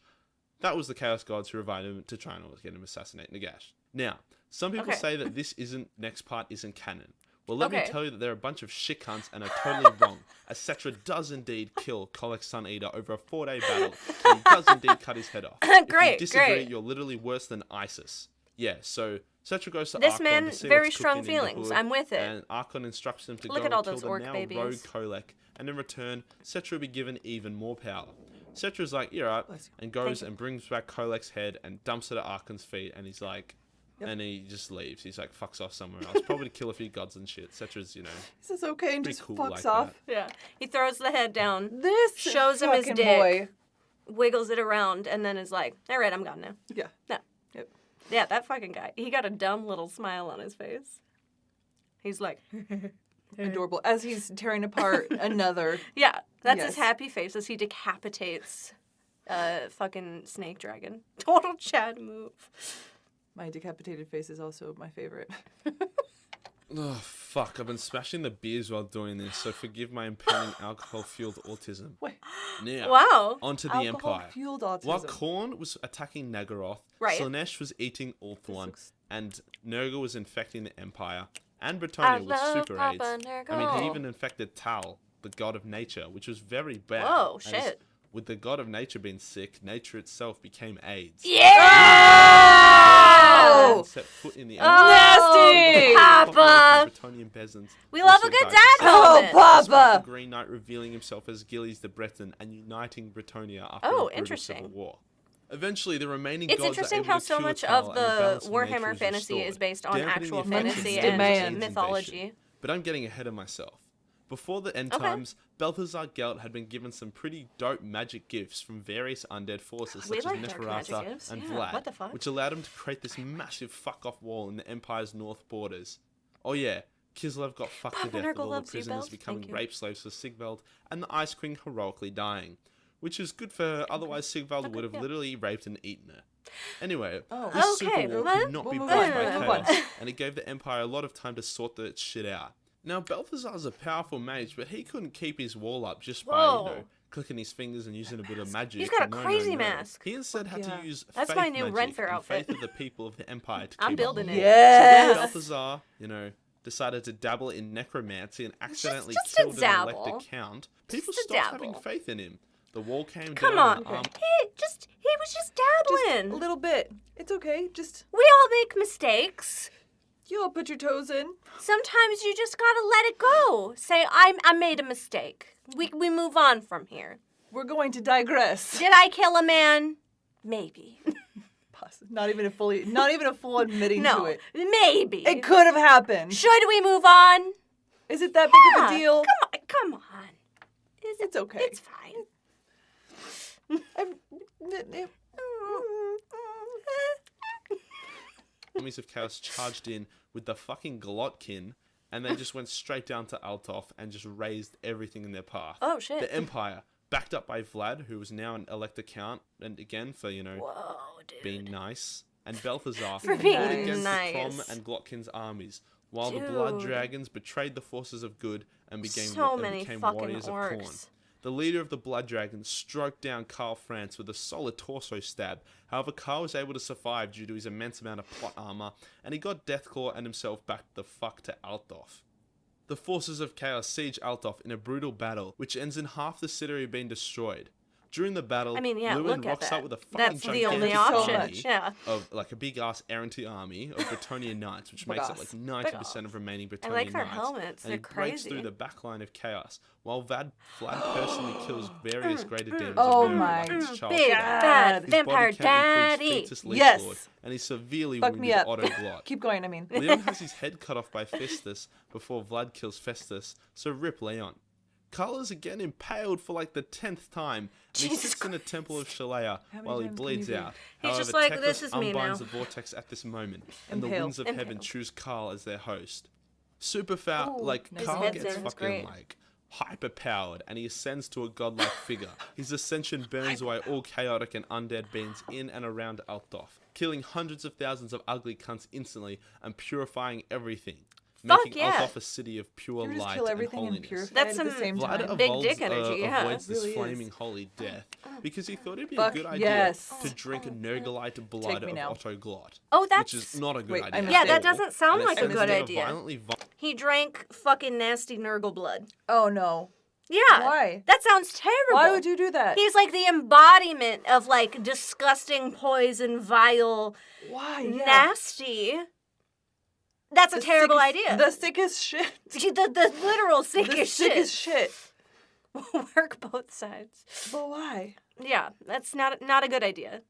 that was the chaos gods who revived him to try and get him to assassinate Nagash. Now, some people Okay. say that this next part isn't canon. Well, let me Okay. tell you that they're a bunch of shit cunts and are totally wrong. As Cetra does indeed kill Kolek's Sun Eater over a 4-day battle, and he does indeed cut his head off. If you Great, disagree, great. you're literally worse than ISIS. Yeah, so Cetra goes to This Archon man, to see very what's strong cooking in the feelings. hood, I'm with it. And Archon instructs him to Look go at all and kill those the orc now babies. rogue Kolek, and in return, Cetra will be given even more power. Cetra's like, you're right, Bless you. and goes you. and brings back Kolek's head and dumps it at Archon's feet, and he's like, Yep. and he just leaves. He's like, fucks off somewhere else, probably to kill a few gods and shit. Cetra's, This is okay and pretty just cool fucks like off. Yeah. He throws the head down, This Shows him his fucking dick. boy. wiggles it around, and then is like, all right, I'm gone now. Yeah. No. Yep. Yeah, that fucking guy. He got a dumb little smile on his face. He's like, Adorable. As he's tearing apart another. yeah, that's Yes. his happy face as he decapitates a fucking snake dragon. Total Chad move. My decapitated face is also my favorite. Oh, fuck. I've been smashing the beers while doing this, so forgive my impending alcohol-fueled autism. Wait. Now, Wow. onto the Empire. Fueled autism. While Khorne was attacking Nagaroth, Right. Slaanesh was eating Ulthuan, looks- and Nurgle was infecting the Empire, and I Bretonia with love super Papa AIDS. I mean, Nurgle. he even infected Tal, the god of nature, which was very bad. Whoa, as shit. With the god of nature being sick, nature itself became AIDS. Yeah! And set foot in the Nasty! Papa! Bretonian peasants. We love also a good died dad from Oh, moment. Papa! Despite the Green Knight revealing himself as Gillies the Breton and uniting Bretonia after Oh, a brutal interesting. civil war. Eventually, the remaining It's gods interesting are able how to so cure much Tal of and the balance of nature Warhammer is fantasy restored, is based on dampening actual the effects of fantasy the and demand. mythology. invasion. But I'm getting ahead of myself. Before the end Okay. times, Balthazar Gelt had been given some pretty dope magic gifts from various undead forces We such like as dark magic Neferata gifts. and Yeah, Vlad, what the fuck? which allowed him to create this massive fuck-off wall in the Empire's north borders. Oh yeah, Kislev got fucked Papa to death Nurgle with all the loves you, prisoners Belt. becoming Thank you. rape slaves for Sigvald, and the Ice Queen heroically dying. Which is good for her, otherwise Sigvald would have yeah. literally raped and eaten her. Anyway, Oh. this Okay, super war what? could not be We'll blocked move by on. Move on. chaos, and it gave the Empire a lot of time to sort that shit out. Now, Balthazar's a powerful mage, but he couldn't keep his wall up just by, Whoa. clicking his fingers and using a bit of magic. He's got a No, crazy no, no. mask. He instead had Yeah. to use That's faith my new magic Ren Fair and outfit. faith of the people of the Empire to I'm keep building up. it. So Yes. Balthazar, decided to dabble in necromancy and accidentally just a killed an dabble. elected count, people Just a stopped having dabble. faith in him. The wall came Come down. on. and He was just dabbling. A little bit. It's okay. Just, We all make mistakes. you all put your toes in. Sometimes you just gotta let it go. Say, I made a mistake. We move on from here. We're going to digress. Did I kill a man? Maybe. Not even a full admitting to No, it. maybe. It could have happened. Should we move on? Is it that big of a Yeah, deal? Come on. It's okay. It's fine. armies of chaos charged in with the fucking Glotkin, and they just went straight down to Altov and just razed everything in their path. Oh, shit. The Empire, backed up by Vlad, who was now an elected count, and again for, Whoa, dude. being nice, and Balthazar For fought being against nice. the Crom and Glotkin's armies, while the Blood Dude. Dragons betrayed the forces of good and became Many became fucking warriors of orcs. Khorne. The leader of the Blood Dragons stroked down Karl Franz with a solid torso stab. However, Karl was able to survive due to his immense amount of plot armor, and he got Deathclaw and himself back the fuck to Altdorf. The forces of chaos siege Altdorf in a brutal battle, which ends in half the city being destroyed. During the battle, I mean, yeah, Lewin look at rocks that. out with a fucking That's the only gigantic option. army Yeah. of like a big ass errant army of Bretonnian knights, which makes up like 90% of remaining Bretonnian I like their knights. helmets. And They're he breaks crazy. through the back line of chaos, while Vlad personally kills various greater demons Oh of my Nuremberg in his childhood. Big God. bad His vampire body count includes daddy. Fetus Leech Yes. Lord, and he severely Fuck me wounded up. Otto Glott. Keep going, I mean. Leon has his head cut off by Festus before Vlad kills Festus, so rip Leon. Karl is again impaled for like the 10th time, and he Jesus sits in a temple of Shalaya while he times can bleeds you be? out. He's However, just like, Teclis "This is me now." unbinds the vortex at this moment, and the Impale. winds of heaven Impale. choose Karl as their host. Super foul, Ooh, like his Karl head gets sounds fucking great. like hyper powered, and he ascends to a godlike figure. His ascension burns away all chaotic and undead beings in and around Altdorf, killing hundreds of thousands of ugly cunts instantly and purifying everything. Fuck Making yeah. Altdorf a city of pure You just light kill and everything and holiness. purify That's it at the some same Vlad time. Big evolves, dick energy, yeah. avoids this Really is. flaming holy death because he thought it'd be Fuck a good idea yes. to drink Nergalite blood me of now. Otto Glott, Oh, that's... which is not a good Wait, I idea. missed Yeah, it. that doesn't sound And like a as good they idea. violently He drank fucking nasty Nurgle blood. Oh no. Yeah. Why? That sounds terrible. Why would you do that? He's like the embodiment of like disgusting, poison, vile, Why? Yeah. nasty. That's a The terrible sickest- idea. The sickest shit. The literal The sickest sickest shit. Work both sides. But why? Yeah, that's not a good idea.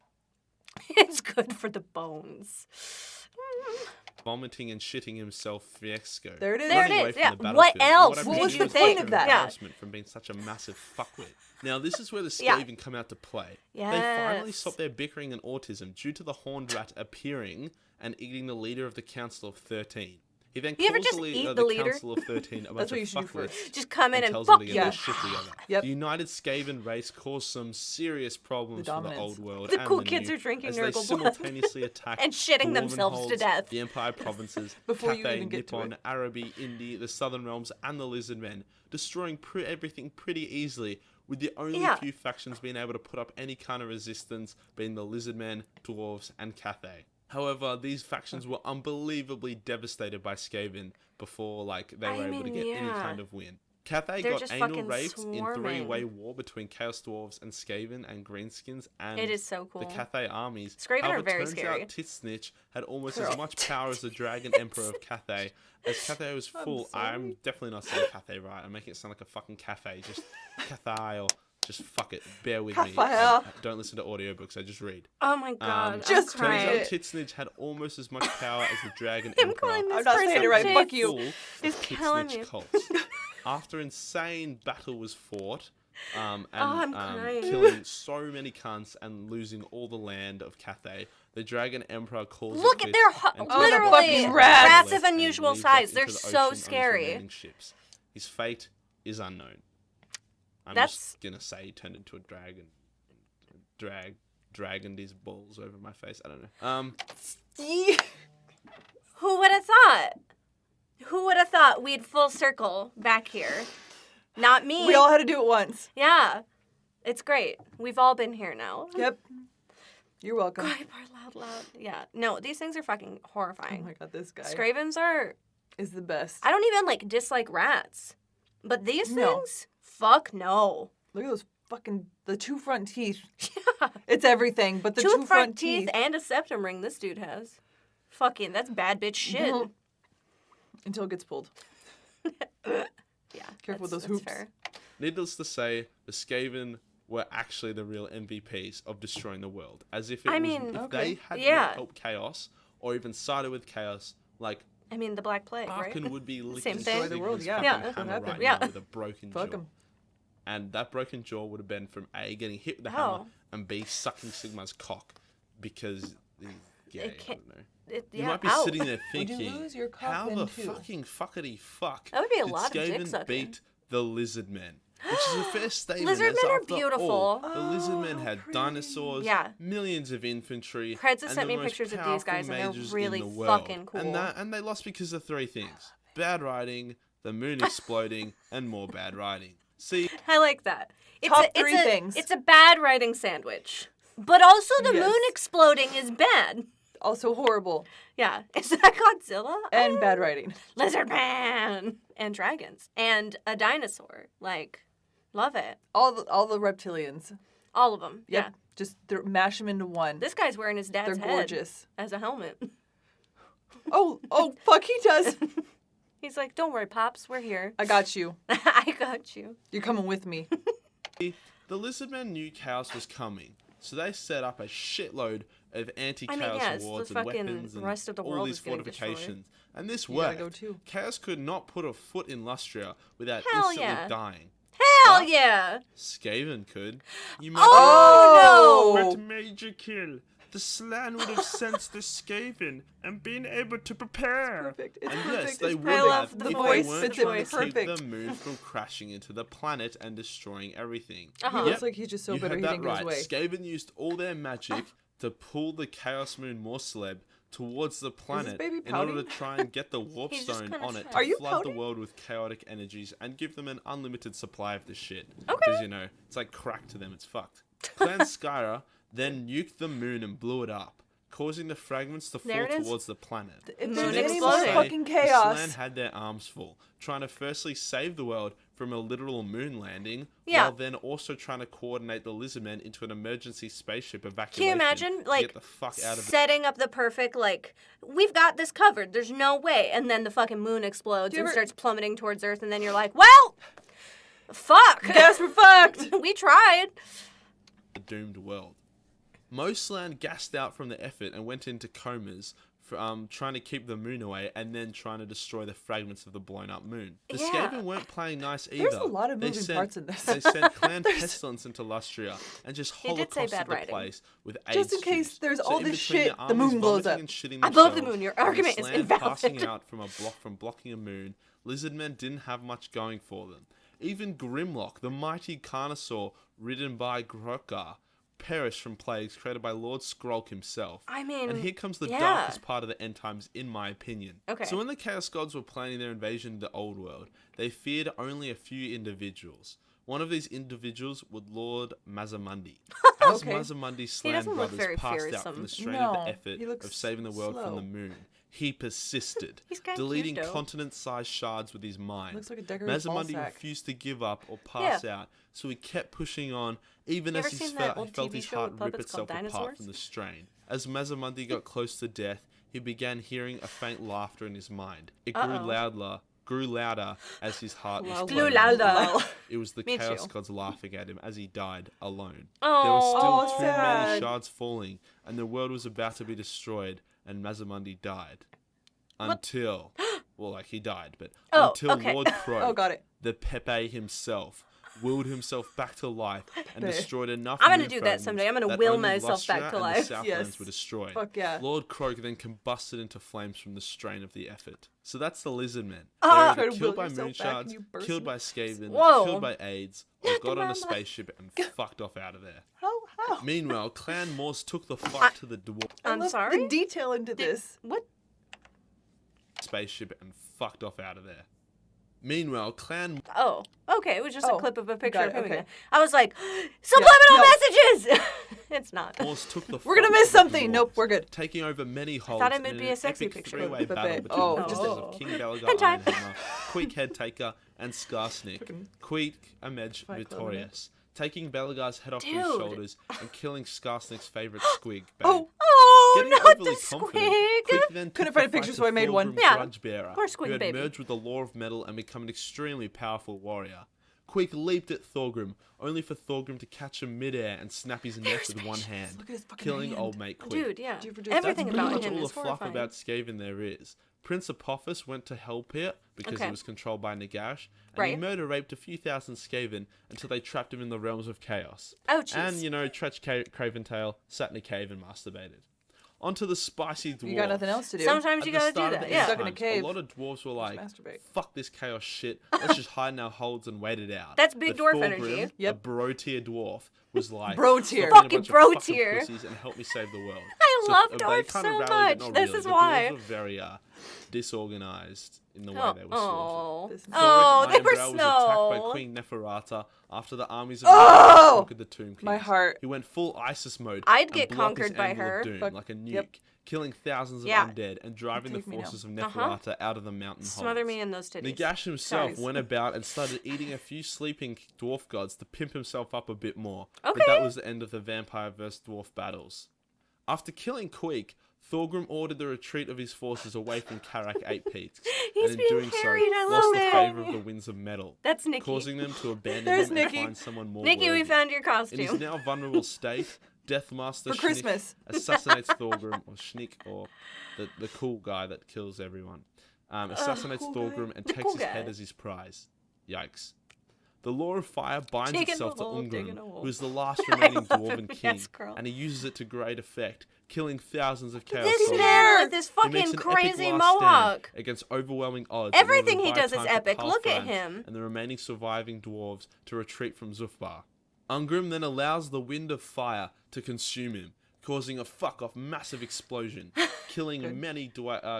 It's good for the bones. vomiting and shitting himself fiasco. There it is. There it Running away is, from yeah. the What battlefield. else I did What was presume the was point just of that? an Yeah. embarrassment from being such a massive fuckwit. Now, this is where the Yeah. Skaven come out to play. They finally Yes. stop their bickering and autism due to the Horned Rat appearing and eating the leader of the Council of 13. He then You ever calls just the, eat the the leader? Council of 13 a bunch That's what of you should do fuckwits first. Just come in and tells fuck them to you. get Yeah. their shit together. Yep. The United Skaven race caused some serious problems The for the dominance. old world The and cool the kids new, are drinking as they Nurgle blood. simultaneously attack And shitting the themselves to Dwarven death. holds, the Empire provinces, Before you Cathay, even get to Nippon, it. Araby, Indi, the Southern Realms, and the Lizard Men, destroying everything pretty easily, with the only Yeah. few factions being able to put up any kind of resistance being the Lizard Men, Dwarves, and Cathay. However, these factions were unbelievably devastated by Skaven before they were able to get any yeah. kind of win. Cathay They're got just anal fucking raped in swarming. three-way war between Chaos Dwarves and Skaven and Greenskins and It is so cool. the Cathay armies. Skaven are However, very turns scary. out Titsnitch had almost Girl. as much power as the Dragon Emperor of Cathay. As Cathay was full, I'm definitely not saying Cathay right. I'm making it sound like a fucking cafe. Just Cathay or just fuck it. Bear with me. Cathay. Don't listen to audiobooks. I just read. Oh my god. I'm just Turns crying. out Titsnitch had almost as much power as the Dragon I'm Emperor. calling this I'm not saying person it right, Tits. fuck you. Full It's of killing Titsnitch me. cults. After insane battle was fought, and I'm crying. killing so many cunts and losing all the land of Cathay, the Dragon Emperor calls Look it at their quits and Oh, the literally fucking rats. rats of and he unusual leaves size. us They're into the so ocean on his scary. remaining ships. His fate is unknown. I'm That's- just gonna say he turned into a dragon. Dragoned his balls over my face. I don't know. Who would have thought? Who would have thought we'd full circle back here? Not me. We all had to do it once. Yeah. It's great. We've all been here now. Yep. You're welcome. Gripe are loud. Yeah. No, these things are fucking Oh horrifying. my god, this guy Scravens are... is the best. I don't even, dislike rats. But these No. things? Fuck no. Look at those fucking, the two front teeth. Yeah. It's everything, but the Two two front teeth and a septum ring this dude has. Fucking, that's bad bitch shit. No. Until it gets pulled. Yeah. Careful with that's- those hoops. that's fair. Needless to say, the Skaven were actually the real MVPs of destroying the world. As if I if mean, they had yeah. not helped Chaos, or even sided with Chaos, I mean, the Black Plague, right? Arkin would be licking Same thing. Sigma's The world, yeah. fucking Yeah, that's what hammer happened. right Yeah. now with a broken Fuck jaw. 'em. And that broken jaw would have been from A, getting hit with the Oh. hammer, and B, sucking Sigma's cock because he's gay. I can't- don't know. Yeah, You might be ow. sitting there Would you thinking, lose your cock how then the too? fucking fuckity fuck That would be a did lot of dick Skaven sucking. beat the Lizard Men? Which is a fair statement. Lizard as men are after beautiful. all, the Lizard Oh, Men how had pretty. dinosaurs, Yeah. millions of infantry, Preds has and sent the me most pictures of these powerful guys, and they're mages really in the world. fucking cool. And they lost because of three things: bad riding, the moon exploding, and more bad riding. See, I like that. Top three things. It's a bad writing sandwich. But also the Yes. moon exploding is bad. Also horrible. Yeah. Is that Godzilla? And bad writing. Lizard man. And dragons. And a dinosaur. Love it. All the reptilians. All of them. Yep. Yeah. Just mash them into one. This guy's wearing his dad's They're head gorgeous. as a helmet. Oh, fuck, he does. He's like, don't worry, Pops, we're here. I got you. I got you. You're coming with me. The Lizardmen knew chaos was coming, so they set up a shitload of anti-chaos yeah, it's the wards and fucking weapons and rest of the all world these is getting fortifications. And this You gotta worked. go too. Chaos could not put a foot in Lustria without Hell instantly yeah. dying. Hell But yeah. Skaven could. You Oh, no. But Major Kill, the Slan would have sensed the Skaven and been able to prepare. Perfect. It's And perfect. yes, they It's would I perfect. love have the if voice. they weren't It's trying to keep perfect. the moon from crashing into the planet and destroying everything. Uh-huh. He looks like he's just so you bitter heard he that didn't get right. his way. Skaven used all their magic to pull the Chaos Moon Morceleb towards the planet baby in order to pouting? try and get the warp He's just stone kinda on it shy. to Are you flood pouting? the world with chaotic energies and give them an unlimited supply of the shit. Okay. Because, you know, it's like crack to them, it's fucked. Clan Skyra then nuked the moon and blew it up, causing the fragments to There fall it is. towards the planet. If Moon there's any exploding. more fucking The chaos. Slan had their arms full, trying to firstly save the world from a literal moon landing, Yeah. while then also trying to coordinate the Lizardmen into an emergency spaceship Can evacuation. you imagine, to like, get the fuck out of setting up the perfect, like, we've got this covered, there's no way, and then the fucking moon explodes Do you and ever- starts plummeting towards Earth, and then you're like, well, fuck. Guess we're fucked. We tried. the doomed world. Most Slan gassed out from the effort and went into comas, for, trying to keep the moon away and then trying to destroy the fragments of the blown up moon. The Yeah. Skaven weren't playing nice either. There's a lot of They moving sent- parts in this. They sent Clan Pestilence into Lustria and just He did say holocausted bad the writing. place with Just AIDS in case juice. there's So all in this between shit, their the moon armies blows vomiting up. and shitting I love the themselves moon. Your and the argument is Slan invalid. passing out from blocking a moon, Lizardmen didn't have much going for them. Even Grimlock, the mighty Carnosaur ridden by Grokar, perished from plagues created by Lord Skrulk himself. I mean, And here comes the yeah. darkest part of the end times, in my opinion. Okay. So when the Chaos Gods were planning their invasion of the old world, they feared only a few individuals. One of these individuals was Lord Mazamundi. As Okay. Mazamundi's He Slan doesn't look brothers very passed out fearsome. from the strain No, of the effort he looks of saving the world slow. from the moon, he persisted, He's kinda deleting cute, though. continent-sized shards with his mind. Looks like a decorative Mazamundi ball sack. refused to give up or pass out, so he kept pushing on, even You as ever he seen that felt, old he felt TV his show heart with rip puppets called itself apart Dinosaurs? from the strain. As Mazamundi got close to death, he began hearing a faint laughter in his mind. It grew louder as his heart was Louder. Grew pounding. louder. It was the Me Chaos too. Gods laughing at him as he died alone. Oh. There were Oh, still too many sad. shards falling, and the world was about to be destroyed, and Mazamundi died. Until, well, like he died, but Oh, until okay. Lord Crow, Oh, got it. the Pepe himself, willed himself back to life and Pepe. destroyed enough. I'm gonna moon do that fragments someday. I'm gonna that will only myself back Lustria to and life. The Southlands Yes. were destroyed. Fuck yeah. Lord Croak then combusted into flames from the strain of the effort. So that's the Lizardmen. Ah. They're Try to either killed will by yourself moon back and shards, you burst killed in by it. Skaven, Whoa. killed by AIDS, or Yeah, got on Mama. a spaceship and fucked off out of there. How? Meanwhile, Clan Morse took the fight to the dwarf I I'm love sorry? the detail into this. What? spaceship and fucked off out of there. Meanwhile, Clan Oh, okay. It was just a Oh, clip of a picture got of it, him okay. again. I was like, subliminal no. messages! It's not. Morse took the We're gonna fight miss to the something. dwarves, Nope, we're good. taking over many holds thought it would in be an a sexy epic picture. three-way battle Pepe. between Oh, the just forces a- of King Belgar Hentai. Ironhammer, Queek Headtaker, and Skarsnik. Fucking Queek emerged Fight Club, victorious, taking Belgar's head off his Dude. shoulders and killing Skarsnik's favorite squig. Babe. Oh, Oh, Getting not overly the confident, squig! Queek then Couldn't took find a the picture, fight so I to made one. Thorgrim Yeah. Grudgebearer, Poor squig who had baby. merged with the Law of Metal and become an extremely powerful warrior. Queek leaped at Thorgrim, only for Thorgrim to catch him midair and snap his neck with one hand, Look at his fucking killing hand. old mate Queek. Dude, yeah. Did you ever do Everything That's about pretty much him all is the fluff horrifying. about Skaven there is. Prince Apophis went to Hellpit because Okay. he was controlled by Nagash, and he Right. murder-raped a few thousand Skaven until they trapped him in the realms of chaos. Oh, jeez. And, you know, Tretch Craventail sat in a cave and masturbated. Onto the spicy dwarf. You got nothing else to do. Sometimes At you the gotta do start of that, the yeah. end Stuck in a times, cave. A lot of dwarves were like, masturbate. fuck this chaos shit. Let's just hide in our holds and wait it out. That's big But dwarf Thorgrim, energy. Yep. a bro tier dwarf, was like, Bro tier. "Stop being a Fucking bunch of bro fucking tier. pussies and help me save the world. I love they dwarves kind of so rallied, but much. not This really. is The why. dwarves were very disorganized in the way Oh, they were slaughtered. oh, This- oh, they Thoric were Ironbrow was attacked by so. Queen Neferata after the armies of Oh! conquered the Tomb Kings. My heart. He went full ISIS mode. I'd and get blew up his conquered by anvil of her. doom Fuck. like a nuke, Yep. killing thousands of Yeah. undead and driving the Take me now. forces of Neferata out of the mountain Smother holes. me in those titties. Nagash himself Sorry. went about and started eating a few sleeping dwarf gods to pimp himself up a bit more. Okay. But that was the end of the vampire vs dwarf battles. After killing Queek, Thorgrim ordered the retreat of his forces away from Karak Eight Peaks, He's and in being doing carried, I so, lost love the it. favour of the Winds of Metal, That's Nikki. causing them to abandon There's him Nikki. and find someone more Nikki, we worthy. found your In his costume. now vulnerable state, Deathmaster For Schnick Christmas. assassinates Thorgrim, or Schnick, or the cool guy that kills everyone. Assassinates cool Thorgrim guy. and The takes cool his head guy. as his prize. Yikes. The Law of Fire binds Digging itself a to hole, digging a Ungrim, hole. who is the last remaining love dwarven him. king, Yes, girl. and he uses it to great effect, killing thousands of chaos This soldiers. man with this He makes fucking an epic crazy last stand mohawk. against overwhelming odds. in order Everything to he buy does is time for epic. Look at Pathran him. and the remaining surviving dwarves to retreat from Zufbar. Ungrim then allows the wind of fire to consume him, causing a fuck-off massive explosion, killing many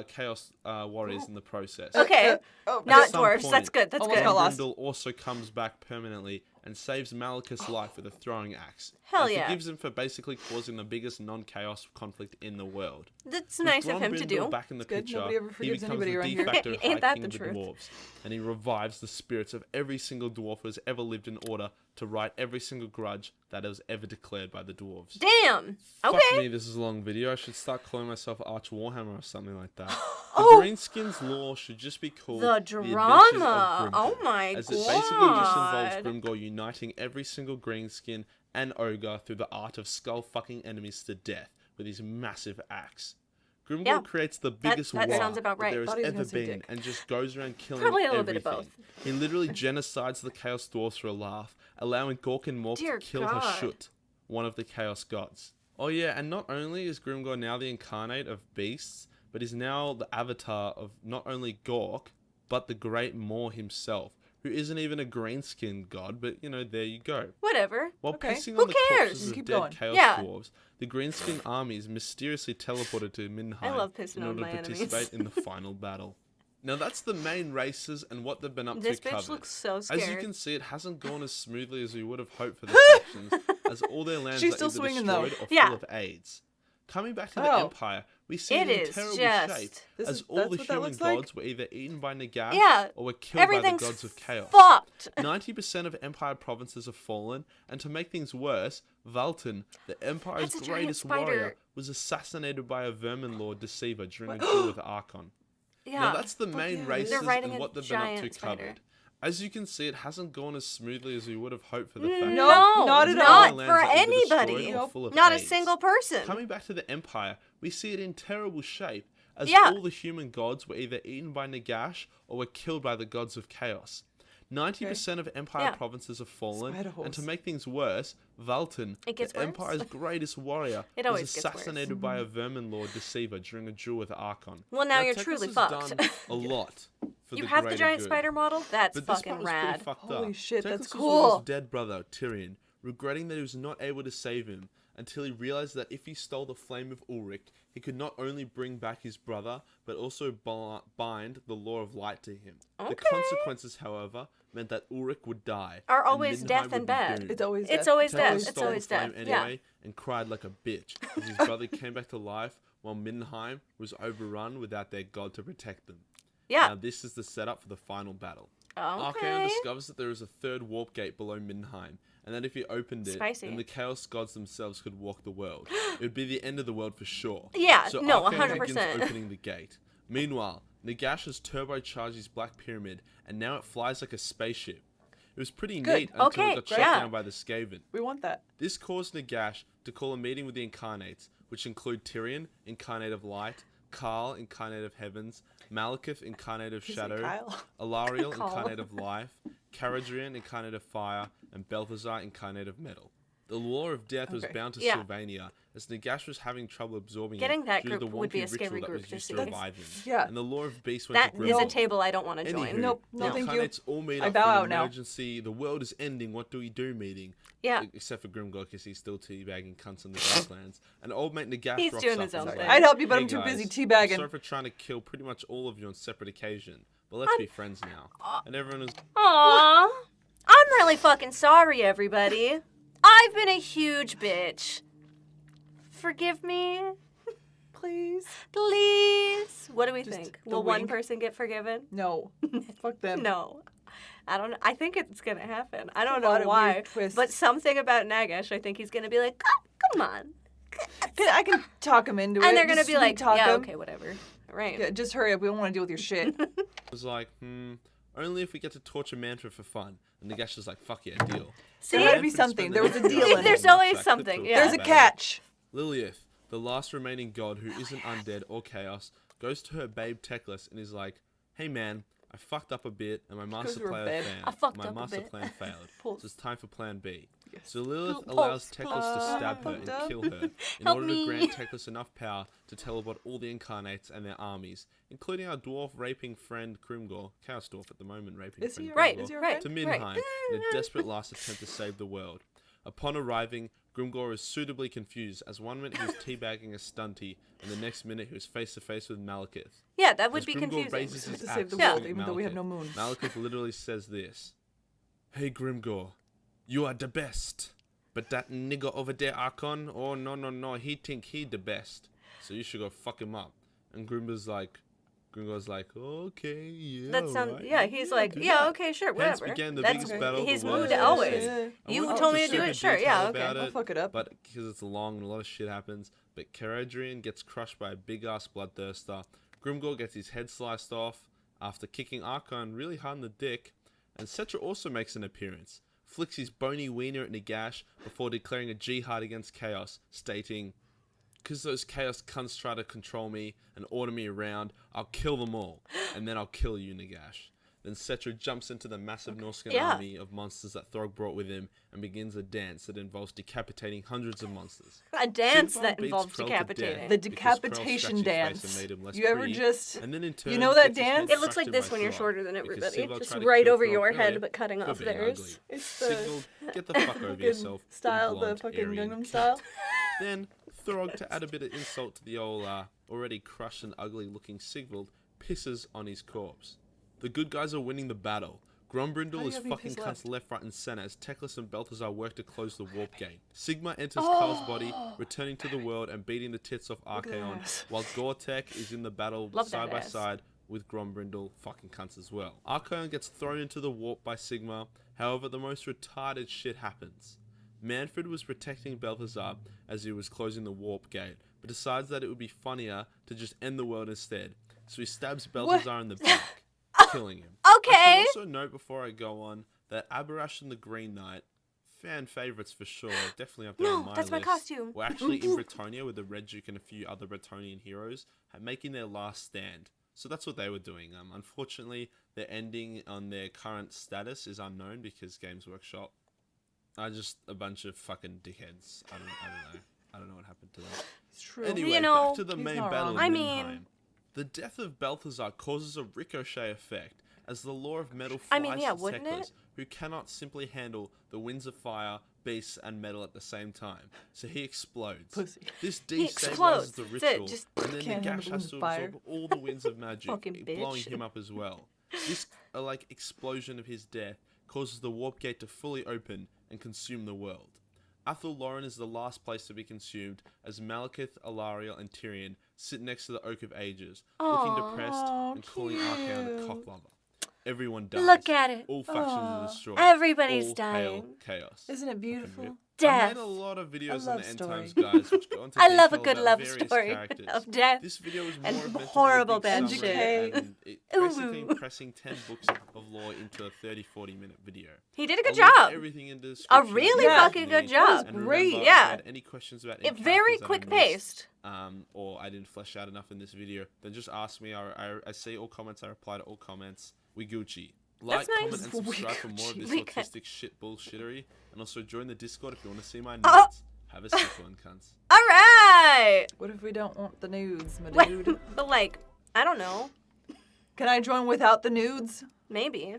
chaos warriors in the process. Okay, Oh, not At some dwarves. point, That's good. That's almost good. got lost. Grindel also comes back permanently and saves Malekith's life with a throwing axe. Hell and yeah. forgives him for basically causing the biggest non-chaos conflict in the world. That's With nice of him to Grombrindal do. back in the good. picture, Nobody ever he forgives becomes anybody the around de here. facto Ain't High that King the of the truth? dwarves, and he revives the spirits of every single dwarf who has ever lived in order to right every single grudge that was ever declared by the dwarves. Damn. Fuck Okay. me, this is a long video. I should start calling myself Arch Warhammer or something like that. Oh. The Greenskins lore should just be called The Adventures drama. of Oh Grimgor, my as it basically just involves god. Grimgor uniting every single Greenskin and Ogre through the art of skull-fucking enemies to death with his massive axe. Grimgor Yeah. creates the biggest that war sounds about that right. there has Thought he was ever gonna say been, dick. and just goes around killing Probably a little everything. bit of both. He literally genocides the Chaos Dwarfs for a laugh, allowing Gork and Mork Dear to kill God. Hashut, one of the Chaos Gods. Oh yeah, and not only is Grimgor now the incarnate of beasts, but is now the avatar of not only Gork, but the Great Maw himself, who isn't even a green-skinned god, but you know, there you go. Whatever. While Okay. pissing Who on the cares? corpses of Keep dead going. Chaos Yeah. Dwarves, the Greenskin armies mysteriously teleported to Minheim I love pissing in on order my to enemies. participate in the final battle. Now that's the main races and what they've been up This to bitch covered. looks so As you scared. can see, it hasn't gone as smoothly as we would have hoped for the factions, as all their lands She's are still either swinging, though. destroyed or Yeah. full of AIDS. Coming back to the Oh. Empire, we see It it in is terrible just- shape, This as is- all that's the what that human looks like? gods were either eaten by Nagash Yeah. or were killed by the Everything's gods of chaos. fucked. 90% of Empire provinces have fallen, and to make things worse, Valton, the Empire's That's a giant greatest spider. warrior, was assassinated by a vermin lord deceiver during a duel with Archon. Yeah. Now that's the main yeah. races They're riding and a what they've been up to giant spider. covered. As you can see, it hasn't gone as smoothly as we would have hoped for the No, faction. not at not all. Their lands for are either anybody. destroyed or full of Not a AIDS. single person. Coming back to the Empire, we see it in terrible shape, as Yeah. all the human gods were either eaten by Nagash or were killed by the gods of chaos. 90% of Empire Yeah. provinces have fallen, Spider and to horse. make things worse, Valton, It gets the worse. Empire's greatest warrior, It was always gets worse. assassinated by a vermin lord deceiver during a duel with Archon. Well, now you're Tekis truly has fucked. done a lot for You the have the greater giant good. spider model? That's But this fucking part was rad. pretty fucked Holy up. shit, Tekis that's was with cool. his dead brother, Tyrion, regretting that he was not able to save him until he realized that if he stole the flame of Ulrich, he could not only bring back his brother, but also bind the law of light to him. The Okay. consequences, however, meant that Ulrich would die. Are and always Middenheim death would and be bad. doomed. It's always It's death. always Tekis death. It's stole the always flame death. anyway and cried like a bitch as his brother came back to life while Middenheim was overrun without their god to protect them. Yeah. Now this is the setup for the final battle. Yeah. Archaon Okay. discovers that there is a third warp gate below Middenheim, and that if he opened it, Spicy. then the Chaos Gods themselves could walk the world. It would be the end of the world for sure. Yeah, So no, Archaon 100%. begins opening the gate. Meanwhile, Nagash has turbocharged his Black Pyramid, and now it flies like a spaceship. It was pretty Good. neat until Okay, it got shut yeah. down by the Skaven. We want that. This caused Nagash to call a meeting with the Incarnates, which include Tyrion, Incarnate of Light, Karl, Incarnate of Heavens, Malekith, Incarnate of Is it Shadow, Kyle? Alariel, Karl. Incarnate of Life, Caradrian, Incarnate of Fire, and Balthazar, Incarnate of Metal. The law of death was Okay. bound to Yeah. Sylvania, as Nagash was having trouble absorbing Getting it that due to group the would be wonky a scary ritual that group was to used see. to revive him. Yeah. And the law of beasts went That to is a Grimble. table I don't want to join. Anywho, Nope, the no, thank you. incarnates all meet I up bow for out an now. emergency, the world is ending, what do we do meeting. Yeah. Except for Grimgor, because he's still teabagging cunts on the Grasslands. And old mate Nagash He's rocks doing up his and own is thing. like, I'd help you, but "Hey I'm too guys, busy I'm teabagging." sorry for trying to kill pretty much all of you on separate occasion, but let's be friends now. And everyone is, Aww. I'm really fucking sorry, everybody. I've been a huge bitch. Forgive me, Please. please. What do we Just think? the Will one wink. person get forgiven? No. Fuck them. No. I don't know. I think it's gonna happen. I don't a lot know of why. weird twists. But something about Nagash, I think he's gonna be like, come on. I can talk him into it. And they're gonna Just be like, talk yeah, him. okay, whatever. Right. Yeah, just hurry up. We don't want to deal with your shit. was like, only if we get to torture Manfred for fun. And Nagash is like, fuck yeah, deal. See? There had to be Manfred something. spent There the was a next deal hour in it. There's in the always nutsack something, to yeah. There's a battle. catch. Lilith, the last remaining god who isn't undead or chaos, goes to her babe Teclis and is like, hey man, I fucked up a bit and my master you were a plan babe. failed. I fucked My up a master bit. plan failed. Pulse. So it's time for plan B. Yes. So Lilith Pulse, allows pulse. Teclis to stab her fucked and up. kill her in Help order me. to grant Teclis enough power to teleport all the incarnates and their armies, including our dwarf raping friend Grimgor, Chaos Dwarf at the moment raping Is he friend Right, Grimgor, Is he right. to Midheim in a desperate last attempt to save the world. Upon arriving, Grimgor is suitably confused, as one minute he was teabagging a stunty, and the next minute he was face to face with Malekith. Yeah, that would As be Grimgor confusing. raises To his save axe the to world, shoot even though we have Malekith, no moon. Malekith literally says this: "Hey Grimgor, you are the best, but that nigger over there, Archon, oh no, he think he the best, so you should go fuck him up." And Grimgor's like, okay, yeah, That sounds. alright, Yeah, he's like, do yeah, that." okay, sure, Hence whatever. began the That's biggest battle of his the world. mood has always. seen. Yeah. I You won't told go me to into do super it, sure, detail yeah, okay. about I'll it, fuck it up. But because it's long and a lot of shit happens, but Caradrian gets crushed by a big ass bloodthirster. Grimgor gets his head sliced off after kicking Archon really hard in the dick, and Cetra also makes an appearance, flicks his bony wiener at Nagash before declaring a jihad against Chaos, stating, "Because those Chaos cunts try to control me and order me around, I'll kill them all, and then I'll kill you, Nagash." Then Cetra jumps into the massive Norscan Yeah. army of monsters that Throg brought with him and begins a dance that involves decapitating hundreds of monsters. A dance Sigmar that beats involves Krell to decapitating. death The because Krell decapitation scratched his face and dance. made him less You ever pretty, just... and then in turn You know that gets his head dance? It looks crushed like in this by when you're Throg, shorter than because everybody. Sigmar Just tried to right kill over Throg your head, earlier but cutting for off being theirs. ugly. It's the Signal, get the fuck over yourself, you style, the blonde fucking Aryan Gangnam cunt." style. Then Throg, to add a bit of insult to the old already crushed and ugly looking Sigvald, pisses on his corpse. The good guys are winning the battle. How Grombrindle do you is have any fucking piss cunts left, right, and center as Teclis and Balthazar work to close the warp gate. Sigma enters Carl's body, returning to the world and beating the tits off at that Archaon, ass. while Gortek is in the battle Love side that by ass. side with Grombrindle, fucking cunts as well. Archaon gets thrown into the warp by Sigma, however the most retarded shit happens. Manfred was protecting Balthazar as he was closing the warp gate, but decides that it would be funnier to just end the world instead, so he stabs Balthazar in the back, killing him. Okay. I should also note before I go on that Aberration the Green Knight, fan favourites for sure, definitely up there No, on my that's my list, costume. were actually in Bretonnia with the Red Duke and a few other Bretonian heroes, making their last stand. So that's what they were doing. Unfortunately, their ending on their current status is unknown because Games Workshop are just a bunch of fucking dickheads. I don't know. I don't know what happened to them. It's true. Anyway, You know, back to the he's main not battle wrong. in I Midheim. mean- The death of Balthazar causes a ricochet effect, as the law of metal I flies mean, yeah, to wouldn't Teclis, it? who cannot simply handle the winds of fire, beasts, and metal at the same time. So he explodes. Pussy. This explodes. destabilizes the That's it, ritual, just and then can't handle Nagash the has winds to of fire. absorb all the winds of magic, Fucking blowing bitch. him up as well. This explosion of his death causes the warp gate to fully open and consume the world. Athel Loren is the last place to be consumed, as Malekith, Alariel, and Tyrion sit next to the Oak of Ages, looking depressed and calling Archaon a cocklover. Everyone dies. Look at it. All factions are destroyed. Everybody's All dying. Hail chaos. Isn't it Fucking beautiful? rip. I Death. made a lot of videos A on love the End story. Times guys, which go into I love a detail good about love various story characters. of death. This video was and more meant to be a horrible big bad summary shit. and it basically Ooh. pressing 10 books of lore into a 30-40 minute video. He did a good I'll link job. everything in the A description really Yeah. fucking good job. And Great. remember, Yeah. If you had any questions about any It very characters that I quick missed, paced. or I didn't flesh out enough in this video, then just ask me. I see all comments. I reply to all comments. We Gucci. Like, That's nice. comment, and subscribe for more of this We can- autistic shit bullshittery. And also join the Discord if you want to see my nudes. Oh. Have a sick one, cunts. All right. What if we don't want the nudes, my Wait, dude? but like, I don't know. Can I join without the nudes? Maybe.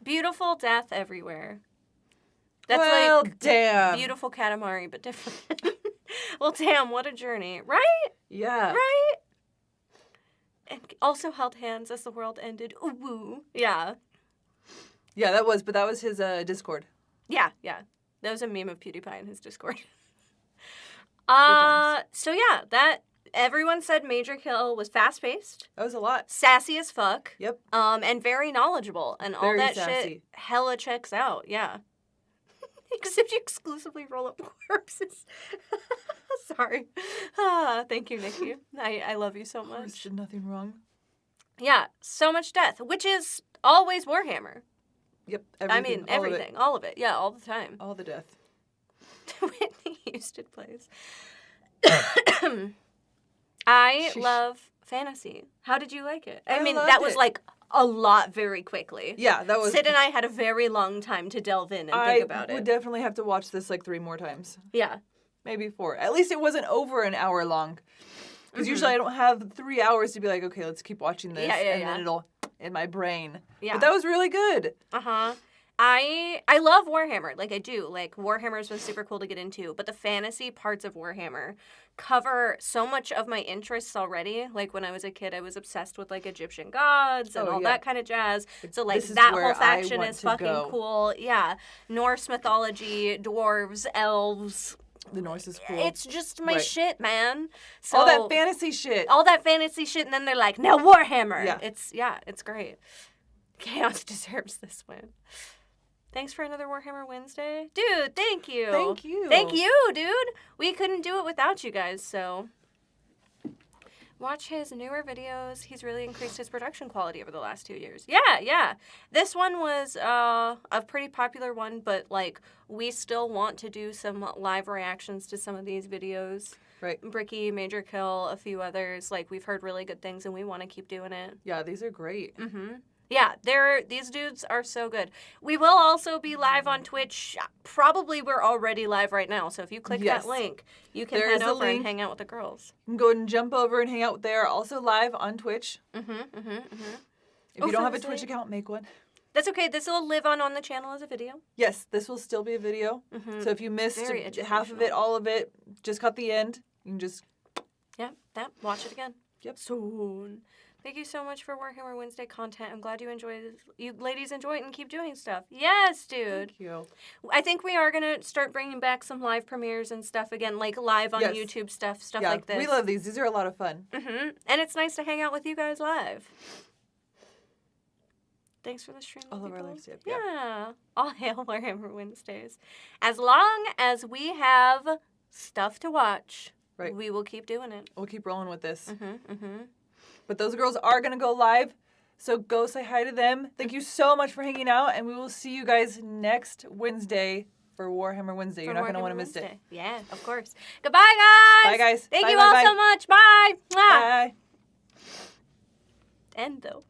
Beautiful death everywhere. That's well, like damn. beautiful Katamari, but different. Well, damn, what a journey, right? Yeah. Right? And also held hands as the world ended. Ooh, woo. Yeah. Yeah, that was his Discord. Yeah, yeah. That was a meme of PewDiePie in his Discord. times. So yeah, that everyone said Major Kill was fast paced, That was a lot. sassy as fuck, Yep. and very knowledgeable, and all Very that sassy. shit hella checks out. Yeah. Except you exclusively roll up corpses. Sorry. Thank you, Nikki. I love you so Horse much. did nothing wrong. Yeah, so much death, which is always Warhammer. Yep. Everything. All of it. Yeah, all the time. All the death. Whitney Houston plays. I Sheesh. love fantasy. How did you like it? I mean, loved that was it. like a lot very quickly. Yeah, that was. Sid and I had a very long time to delve in and think about I would it. definitely have to watch this like 3 more times. Yeah. Maybe 4. At least it wasn't over an hour long. Because usually I don't have 3 hours to be like, okay, let's keep watching this. Yeah, and yeah. then it'll in my brain. Yeah. But that was really good. Uh-huh. I love Warhammer. Like, I do. Like, Warhammer's been super cool to get into. But the fantasy parts of Warhammer cover so much of my interests already. Like, when I was a kid, I was obsessed with, like, Egyptian gods and Oh, all yeah. that kind of jazz. So, like, This is that where whole I faction want is to fucking go. cool. Yeah. Norse mythology, dwarves, elves. The Norse is cool. It's just my Right. shit, man. So, all that fantasy shit. all that fantasy shit, and then they're like, now Warhammer. Yeah. It's great. Chaos deserves this win. Thanks for another Warhammer Wednesday. Dude, thank you. Thank you. Thank you, dude. We couldn't do it without you guys, so watch his newer videos. He's really increased his production quality over the last 2 years. Yeah. This one was a pretty popular one, but like we still want to do some live reactions to some of these videos. Right. Bricky, Major Kill, a few others. Like we've heard really good things and we want to keep doing it. Yeah, these are great. Mm-hmm. Yeah, these dudes are so good. We will also be live on Twitch. Probably we're already live right now. So if you click Yes. that link, you can There head is a over and link. hang out with the girls. You can go and jump over and hang out there. Also live on Twitch. Mm-hmm. If Oh, you don't have a Thursday. Twitch account, make one. That's okay. This will live on the channel as a video. Yes, this will still be a video. Mm-hmm. So if you missed Very half of it, educational. all of it, just cut the end. You can just Yeah, watch it again. Yep. Soon. Thank you so much for Warhammer Wednesday content. I'm glad you ladies enjoy it and keep doing stuff. Yes, dude. thank you. I think we are going to start bringing back some live premieres and stuff again, like live on Yes. YouTube stuff Yeah, like this. we love these. These are a lot of fun. Mm-hmm. And it's nice to hang out with you guys live. Thanks for the stream. All of our people. lives, yep, Yeah. All hail Warhammer Wednesdays. As long as we have stuff to watch, Right. we will keep doing it. We'll keep rolling with this. Mm-hmm. But those girls are going to go live. So go say hi to them. Thank you so much for hanging out. And we will see you guys next Wednesday for Warhammer Wednesday. You're not going to want to miss it. Yeah, of course. Goodbye, guys. Bye, guys. Thank Bye, you bye, all bye. so much. Bye. Mwah. Bye. End, though.